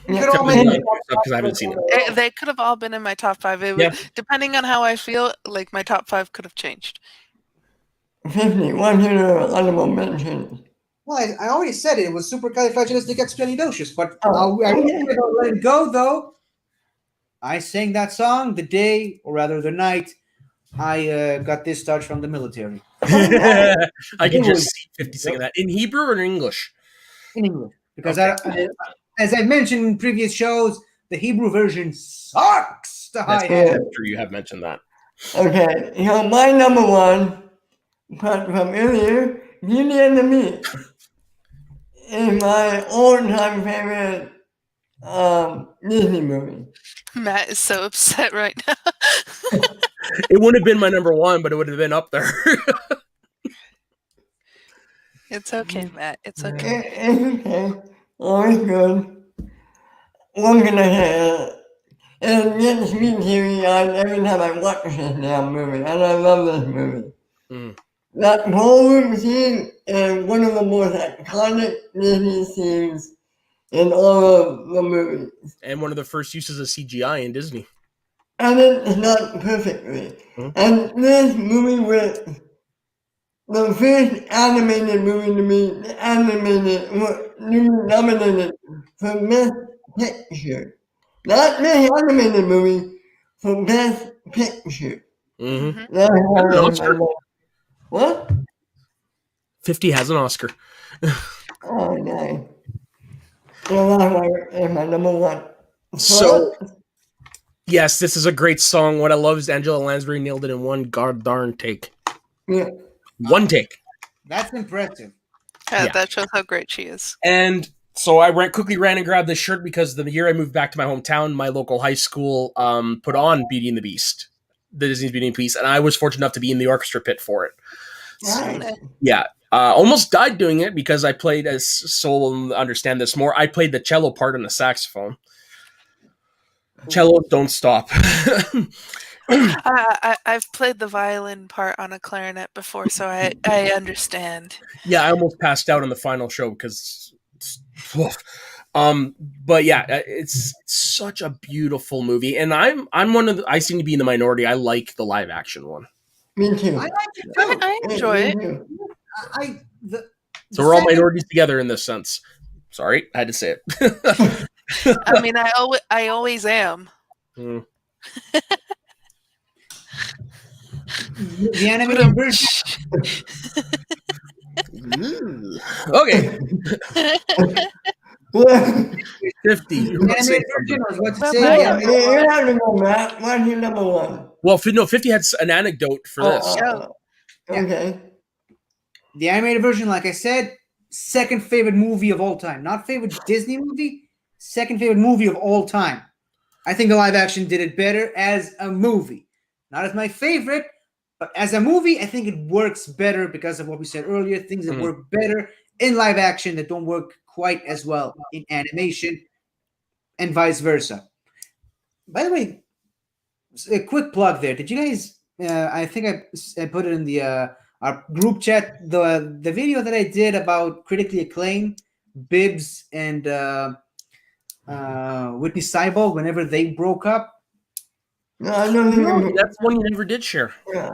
We Yeah. could all Except for make the And Lion it King stuff because I haven't seen it. They could have all been in my top 5. It was, Yeah. depending on how I feel, like my top 5 could have changed. 50, what are your honorable mentions? Well, I already said it. It was supercalifragilisticexpialidocious, but Oh, I okay. don't let it go though. I sang that song the day, or rather the night, I got discharged from the military. I can It just was see 50 singing that in Hebrew or in English. in English because Okay. as I mentioned in previous shows, the Hebrew version sucks to high That's heaven. true. You have mentioned that. Okay, so my number one, apart from earlier, Beauty and the Beast is my all-time favorite Disney movie. Matt is so upset right now. It wouldn't have been my number one, but it would have been up there. It's okay, Matt. It's okay. It's okay, always good. What can I say? It gets me teary-eyed every time I watch this damn movie, and I love this movie. Mm. That ballroom scene is one of the most iconic Disney scenes in all of the movies. And one of the first uses of CGI in Disney. And it's not perfectly. And this movie was the first animated movie to be nominated for Best Picture. Not Best Animated Movie, for Best Picture. Mm-hmm. That's An why Oscar. What? 50 has an Oscar. Oh, nice. So that's why it's my number one. So, yes, this is a great song. What I love is Angela Lansbury nailed it in one god darn take. Yeah. One take. That's impressive. Yeah. That shows how great she is. And so I quickly ran and grabbed this shirt because the year I moved back to my hometown, my local high school put on Beauty and the Beast, the Disney's Beauty and the Beast, and I was fortunate enough to be in the orchestra pit for it. Nice. Yeah. Almost died doing it because I played, as Soul will understand this more, I played the cello part on the saxophone. Cello, don't stop. I've played the violin part on a clarinet before, so I understand. Yeah, I almost passed out on the final show because but yeah, it's such a beautiful movie, and I'm one of the, I seem to be in the minority. I like the live action one. Me too. I like it too. I enjoy it. So we're all minorities together in this sense. Sorry, I had to say it. I mean, I always am. Mm. The animated version. Okay, Well, 50. The animated version was what to Well, say. yeah. you have to go, Matt. What's your number one? Well, 50 had an anecdote for this. Okay. The animated version, like I said, second favorite movie of all time. Not favorite Disney movie, second favorite movie of all time. I think the live action did it better as a movie. Not as my favorite, but as a movie, I think it works better because of what we said earlier. Things that work better in live action that don't work quite as well in animation, and vice versa. By the way, a quick plug there. Did you guys? I think I put it in the our group chat. The video that I did about critically acclaimed Bibbs and Whitney Seibel whenever they broke up. No, I don't think That's one you never did share. Yeah.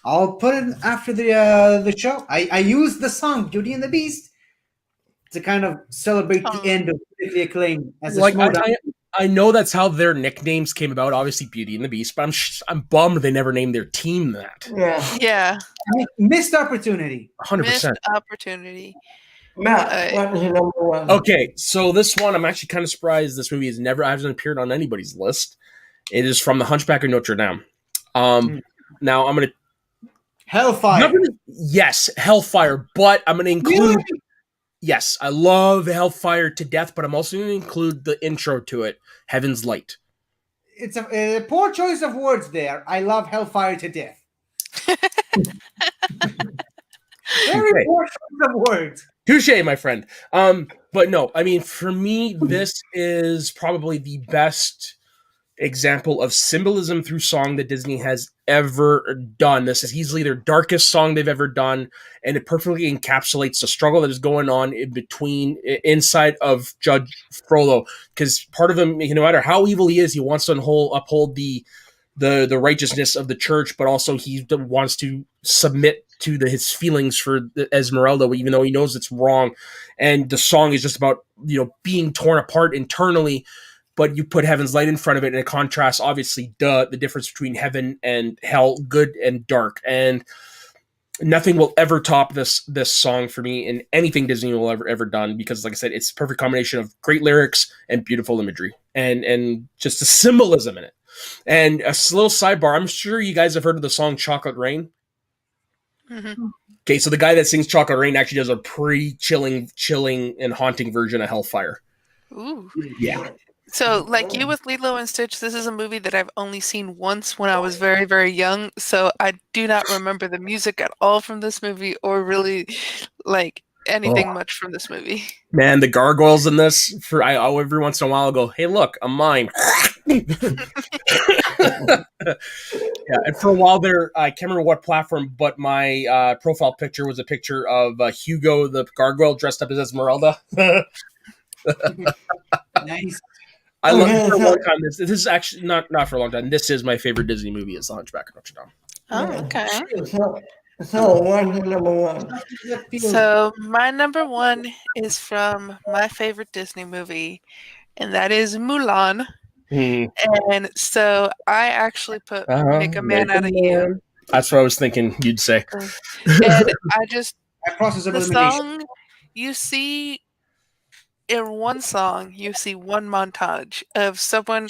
I'll put it after the show. I used the song Beauty and the Beast to kind of celebrate the end of critically acclaimed as a Like Schmodown. I know that's how their nicknames came about. Obviously, Beauty and the Beast, but I'm bummed they never named their team that. Yeah. Yeah, Missed opportunity. 100%. missed opportunity. Matt, what's your number one? Okay, so this one I'm actually kind of surprised this movie hasn't appeared on anybody's list. It is from The Hunchback of Notre Dame. Now I'm gonna Hellfire. yes, Hellfire, but I'm gonna include Yes, I love Hellfire to death, but I'm also going to include the intro to it, Heaven's Light. It's a poor choice of words there. I love Hellfire to death. Very Okay. poor choice of words. Touche, my friend. But no, I mean, for me, this is probably the best example of symbolism through song that Disney has ever done. This is easily their darkest song they've ever done, and it perfectly encapsulates the struggle that is going on in between inside of Judge Frollo. Because part of him, no matter how evil he is, he wants to uphold the righteousness of the church, but also he wants to submit to his feelings for Esmeralda, even though he knows it's wrong. And the song is just about being torn apart internally. But you put Heaven's Light in front of it, and it contrasts obviously the difference between heaven and hell, good and dark. And nothing will ever top this song for me in anything Disney will ever done, because like I said, it's a perfect combination of great lyrics and beautiful imagery and just the symbolism in it. And a little sidebar, I'm sure you guys have heard of the song Chocolate Rain. Mm-hmm. Okay, so the guy that sings Chocolate Rain actually does a pretty chilling and haunting version of Hellfire. Ooh. Yeah. So, like you with Lilo and Stitch, this is a movie that I've only seen once when I was very, very young. So I do not remember the music at all from this movie, or really like anything Oh, much from this movie. man, the gargoyles in this, I every once in a while I go, hey, look, I'm mine. Yeah, and for a while there, I can't remember what platform, but my profile picture was a picture of Hugo the gargoyle dressed up as Esmeralda. Nice. I love Okay, for a long so time. This is actually not for a long time. This is my favorite Disney movie. Is The Hunchback of Notre Dame. Oh, yeah. okay. So what's your number one? So my number one is from my favorite Disney movie, and that is Mulan. Hmm. And so I actually put Make a Man Make a Out of You. man. That's what I was thinking you'd say. Uh, And I just, That process of the elimination. song, you see, in one song, you see one montage of someone,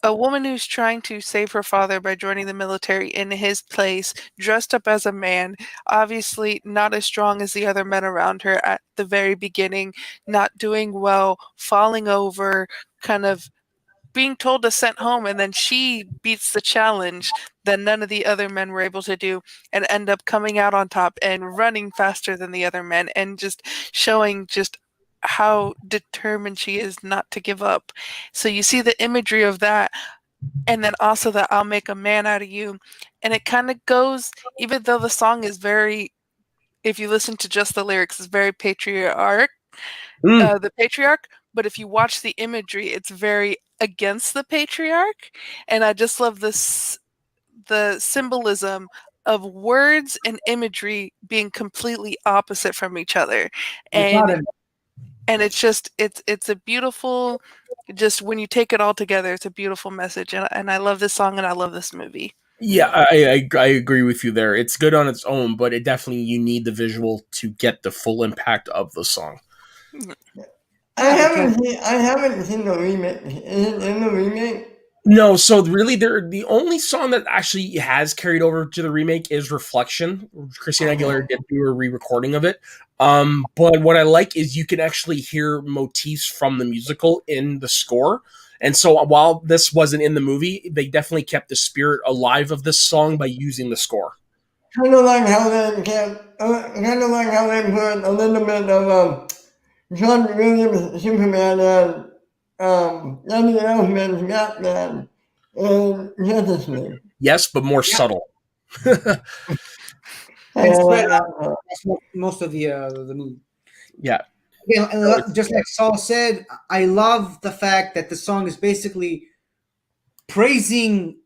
a woman who's trying to save her father by joining the military in his place, dressed up as a man, obviously not as strong as the other men around her at the very beginning, not doing well, falling over, kind of being told to sent home, and then she beats the challenge that none of the other men were able to do, and end up coming out on top and running faster than the other men, and just showing just how determined she is not to give up. So you see the imagery of that, and then also that I'll make a man out of you. And it kind of goes, even though the song is very, if you listen to just the lyrics, it's very patriarch, Mm, the patriarch, but if you watch the imagery, it's very against the patriarch. And I just love this, the symbolism of words and imagery being completely opposite from each other. And Dichotomy. it's just it's a beautiful, just when you take it all together, it's a beautiful message. And I love this song and I love this movie. yeah, I agree with you there. It's good on its own, but it definitely you need the visual to get the full impact of the song. Mm. Yeah, because I haven't seen the remake. Is it in the remake? No, so really, the only song that actually has carried over to the remake is "Reflection." Christina Okay. Aguilera did do a re-recording of it, but what I like is you can actually hear motifs from the musical in the score. And so, while this wasn't in the movie, they definitely kept the spirit alive of this song by using the score. Kind of like how they kept, kind of like how they put a little bit of John Williams Superman and Danny Elfman's Batman and Justice League. Yes, but more yeah, subtle. I and spread like out that part. most of the movie. Yeah. Yeah, No, it's, just like Saul said, I love the fact that the song is basically praising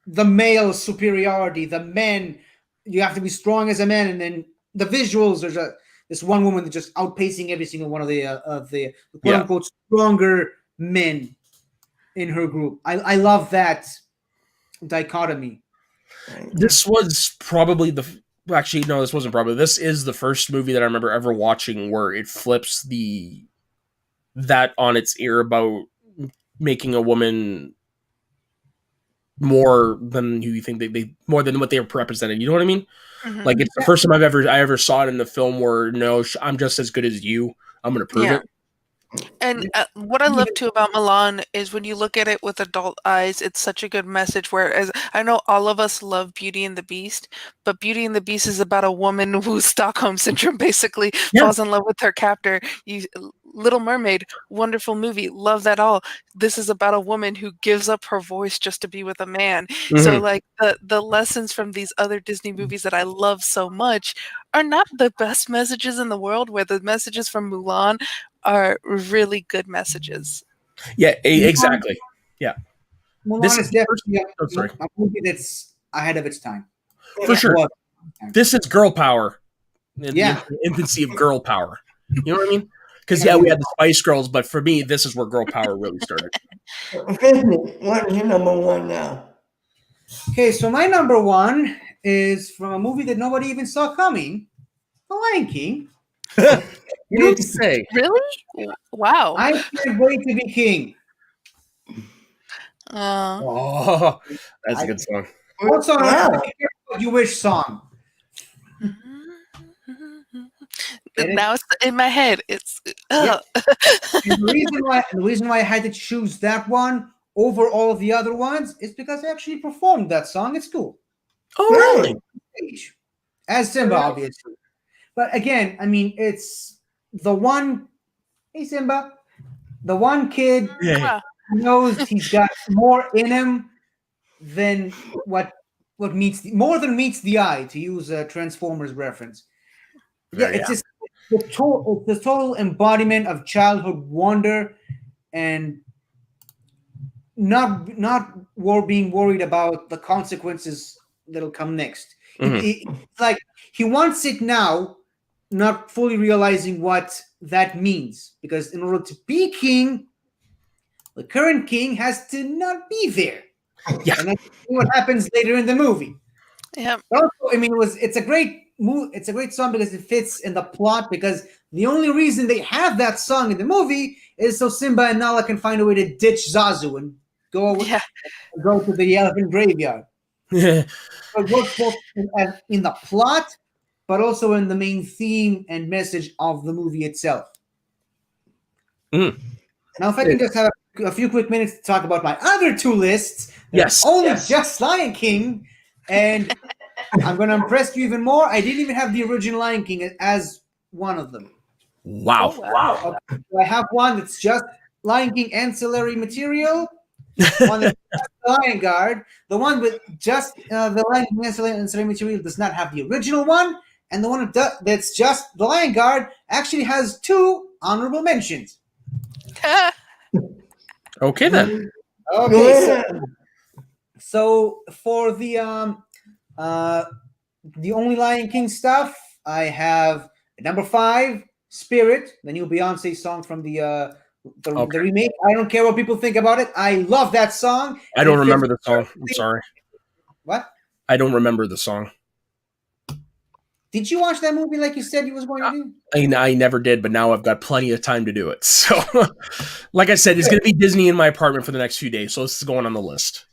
the male superiority, the men. You have to be strong as a man, and then the visuals. There's this one woman that's just outpacing every single one of the quote yeah. unquote stronger men in her group. I love that dichotomy. Right. This was probably actually no, this wasn't probably. This is the first movie that I remember ever watching where it flips the that on its ear about making a woman more than who you think they more than what they were represented. You know what I mean? Mhm. Like it's the first time I ever saw it in the film where no, I'm just as good as you. I'm gonna prove Yeah. it. And what I love too about Milan is when you look at it with adult eyes, it's such a good message. Whereas I know all of us love Beauty and the Beast, but Beauty and the Beast is about a woman whose Stockholm syndrome basically Yeah. falls in love with her captor. Little Mermaid, wonderful movie, love that all. This is about a woman who gives up her voice just to be with a man. So Mhm. like the lessons from these other Disney movies that I love so much are not the best messages in the world, where the messages from Mulan are really good messages. Yeah, Mulan, exactly. Yeah. This Mulan is is the first. definitely Oh, sorry. a movie that's ahead of its time. For Yeah. sure. Was. This is girl power. In the Yeah. infancy of girl power. You know what I mean? Because I yeah, we mean, had the Spice Girls, but for me, this is where girl power really started. Disney, what is your number one now? okay, so my number one is from a movie that nobody even saw coming, The Lion King. You don't It's say. Really? Wow. I Can't Wait to Be King. Uh, Oh, that's a I good song. also Wow. the What You Wish song. And it, now it's in my head. It's yeah. And the reason why I had to choose that one over all of the other ones is because I actually performed that song at school. Oh, Really? really? Stage. As Simba, obviously. But again, I mean, it's the one. Hey, Simba. The one kid Yeah. Mwah. knows he's got more in him than what meets more than meets the eye, to use a Transformers reference. Yeah, There you it's just the total embodiment of childhood wonder and being worried about the consequences that'll come next. Mhm. It's like he wants it now, not fully realizing what that means. Because in order to be king, the current king has to not be there, Yeah. and that's what happens later in the movie. Yep. But also, I mean, it's a great it's a great song because it fits in the plot. Because the only reason they have that song in the movie is so Simba and Nala can find a way to ditch Zazu and Yeah. go to the elephant graveyard. So it works both in the plot, but also in the main theme and message of the movie itself. Mhm. Now, if I can just have a few quick minutes to talk about my other two lists, that are Yes. only just Lion King, and I'm going to impress you even more. I didn't even have the original Lion King as one of them. Wow. Oh wow. Okay, so I have one that's just Lion King ancillary material, one that's just the Lion Guard, the one with just the Lion King ancillary material does not have the original one, and the one that's just the Lion Guard actually has two honorable mentions. Okay then. Okay, so for the only Lion King stuff, I have number 5, Spirit, the new Beyonce song from the Okay. remake. I don't care what people think about it. I love that song. I And don't it fits remember the song. I'm sorry. What? I don't remember the song. Did you watch that movie like you said you was going to do? I never did, but now I've got plenty of time to do it. So, like I said, it's going to be Disney in my apartment for the next few days. So this is going on the list.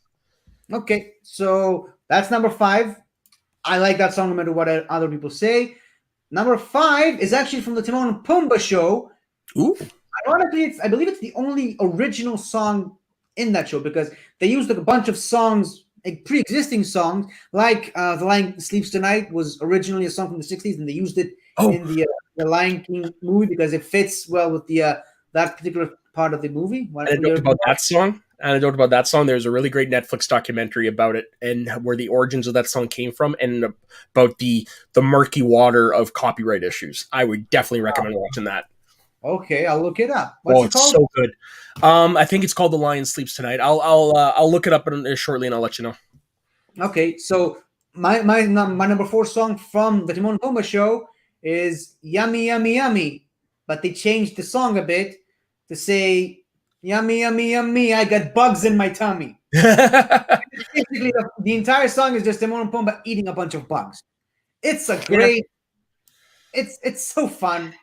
Okay, so that's number 5. I like that song no matter what other people say. Number 5 is actually from the Timon and Pumbaa show. Ooh. Ironically, I believe it's the only original song in that show because they used a bunch of songs, like pre-existing songs, like "The Lion Sleeps Tonight" was originally a song from the '60s, and they used it Oh, in the Lion King movie because it fits well with the that particular part of the movie. anecdote about that song. Anecdote about that song. There's a really great Netflix documentary about it and where the origins of that song came from, and about the murky water of copyright issues. I would definitely recommend watching that. Okay, I'll look it up. What's Oh, it it's called? so good. I think it's called "The Lion Sleeps Tonight." I'll look it up shortly and I'll let you know. Okay, so my number 4 song from the Timon and Pumbaa show is "Yummy Yummy Yummy," but they changed the song a bit to say "Yummy Yummy Yummy, I got bugs in my tummy." Basically, the entire song is just Timon and Pumbaa eating a bunch of bugs. It's a great. It's so fun.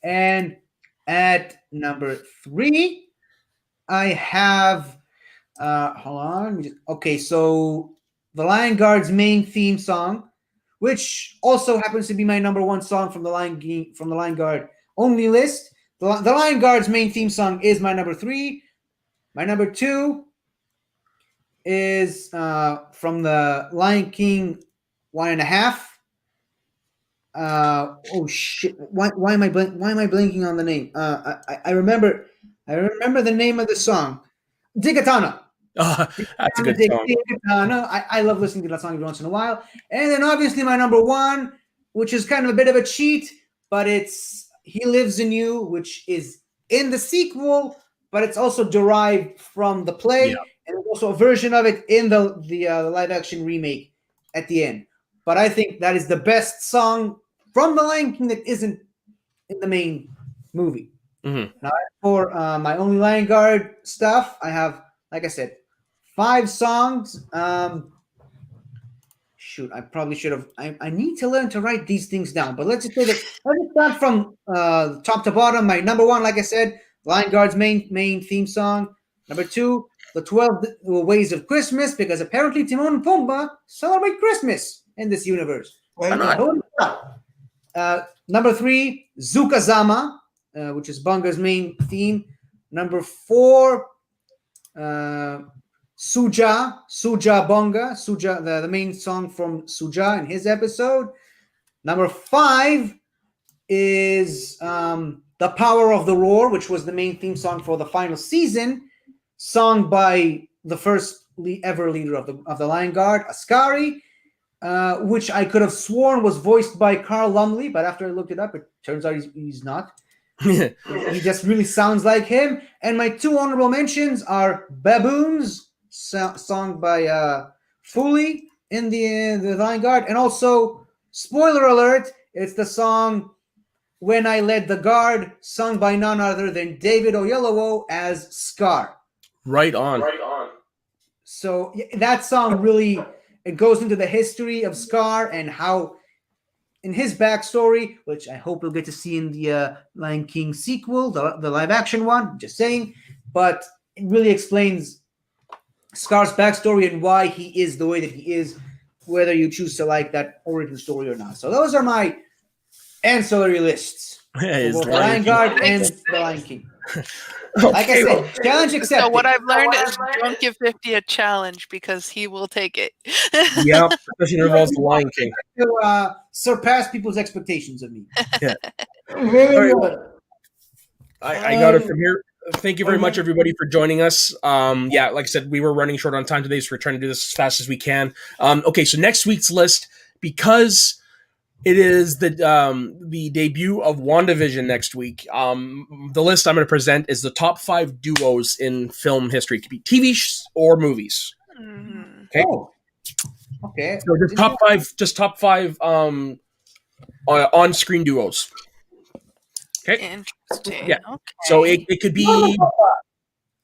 And at number 3, I have Hold on. Okay, so the Lion Guard's main theme song, which also happens to be my number one song from the Lion Guard only list. The Lion Guard's main theme song is my number 3. My number 2 is from the Lion King 1.5. Oh shit! Why am I blanking on the name? I remember the name of the song, Digatana. That's a good song. I love listening to that song every once in a while. And then obviously my number 1, which is kind of a bit of a cheat, but it's He Lives in You, which is in the sequel, but it's also derived from the play, Yeah. and there's also a version of it in the live action remake at the end. But I think that is the best song from The Lion King that isn't in the main movie. Mhm. Now, for my only Lion Guard stuff, I have, like I said, 5 songs. Shoot, I probably should have. I need to learn to write these things down. But let's just say that let's start from top to bottom. My number 1, like I said, Lion Guard's main theme song. Number 2, the 12 Ways of Christmas, because apparently Timon and Pumbaa celebrate Christmas in this universe. Why not? Number 3, Zukazama, which is Bunga's main theme. Number 4, Suja Bonga, the main song from Suja in his episode. Number 5 is The Power of the Roar, which was the main theme song for the final season, sung by the first ever leader of the Lion Guard, Ascari, which I could have sworn was voiced by Carl Lumley, but after I looked it up, it turns out he's not. He just really sounds like him. And my 2 honorable mentions are Baboons, sung by Foley in the Lion Guard, and also, spoiler alert, it's the song When I Led the Guard, sung by none other than David Oyelowo as Scar. Right on. So that song really, it goes into the history of Scar and how, in his backstory, which I hope we'll get to see in the Lion King sequel, the live action one, just saying, but it really explains Scar's backstory and why he is the way that he is, whether you choose to like that origin story or not. So those are my ancillary lists. Both the Lion Guard and the Lion King. Like I said, challenge accepted. So what I've learned is don't give 50 a challenge because he will take it. Yeah, especially when it involves the Lion King. To surpass people's expectations of me. Yeah. Very good. I got it from here. Thank you very much, everybody, for joining us. Yeah, like I said, we were running short on time today, so we're trying to do this as fast as we can. Okay, so next week's list, because it is the debut of WandaVision next week. The list I'm going to present is the top 5 duos in film history. It could be TV or movies. Okay. Oh. Okay. So just top five on-screen duos. Okay. Interesting. Yeah. Okay. So it could be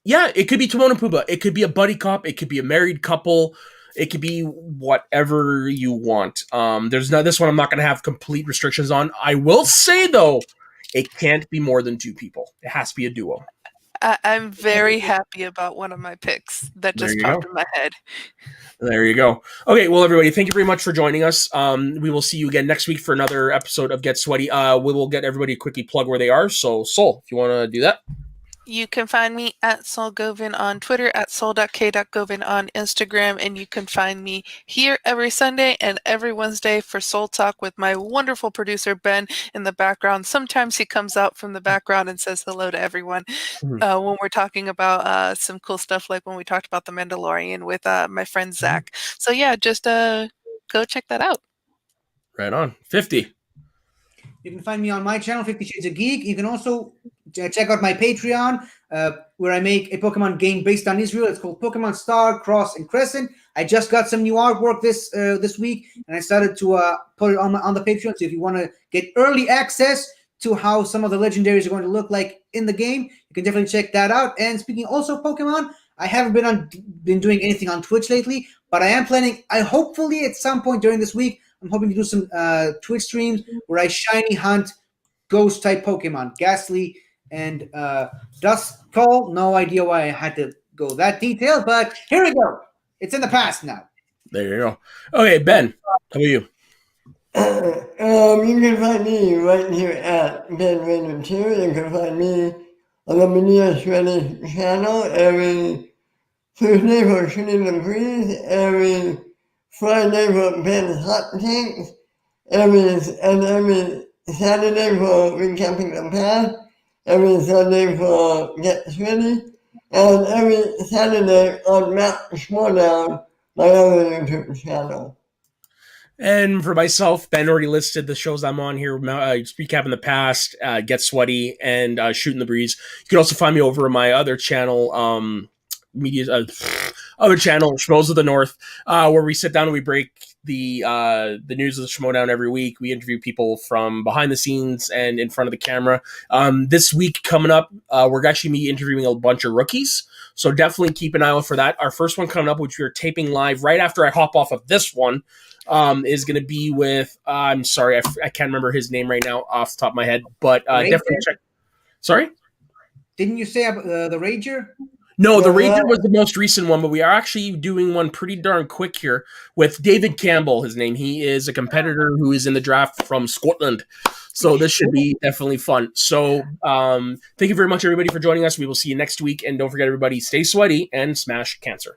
it could be Timon and Pumbaa. It could be a buddy cop. It could be a married couple. It could be whatever you want. There's no this one I'm not going to have complete restrictions on. I will say though, it can't be more than 2 people. It has to be a duo. I'm very happy about one of my picks that just popped in my head. There you go. Okay, well, everybody, thank you very much for joining us. We will see you again next week for another episode of Get Sweaty. We will get everybody to quickly plug where they are. So, Sol, if you want to do that. You can find me at Sol Govin on Twitter, at sol.k.govin on Instagram, and you can find me here every Sunday and every Wednesday for Soul Talk with my wonderful producer, Ben, in the background. Sometimes he comes out from the background and says hello to everyone when we're talking about some cool stuff, like when we talked about The Mandalorian with my friend Zach. So yeah, just go check that out. Right on. 50. You can find me on my channel, 50 Shades of Geek. You can also check out my Patreon, where I make a Pokemon game based on Israel. It's called Pokemon Star, Cross, and Crescent. I just got some new artwork this week, and I started to put it on the Patreon. So if you want to get early access to how some of the legendaries are going to look like in the game, you can definitely check that out. And speaking also of Pokemon, I haven't been doing anything on Twitch lately, but I am planning. I hopefully at some point during this week, I'm hoping to do some Twitch streams where I shiny hunt ghost type Pokemon, Ghastly and Duskull. No idea why I had to go that detailed, but here we go. It's in the past now. There you go. Okay, Ben, how about you? You can find me right here at Ben Raymond 2. You can find me on the Media Shredding channel every Tuesday for Shooting the Breeze, every Friday for Ben's Hot Takes, every Saturday for Recapping the Past, every Sunday for Get Shreddy, and every Saturday on Matt Schmodown, my other YouTube channel. And for myself, Ben already listed the shows I'm on here. Just recapping the past, Get Sweaty, and Shooting the Breeze. You can also find me over on my other channel, other channel, Schmoes of the North, where we sit down and we break the news of the Schmodown every week. We interview people from behind the scenes and in front of the camera. This week coming up, we're actually me interviewing a bunch of rookies. So definitely keep an eye out for that. Our first one coming up, which we're taping live right after I hop off of this one, is going to be with, I'm sorry, I can't remember his name right now off the top of my head, but definitely check. Sorry? Didn't you say the Rager? No, the Ranger was the most recent one, but we are actually doing one pretty darn quick here with David Campbell, his name. He is a competitor who is in the draft from Scotland. So this should be definitely fun. So thank you very much, everybody, for joining us. We will see you next week. And don't forget, everybody, stay sweaty and smash cancer.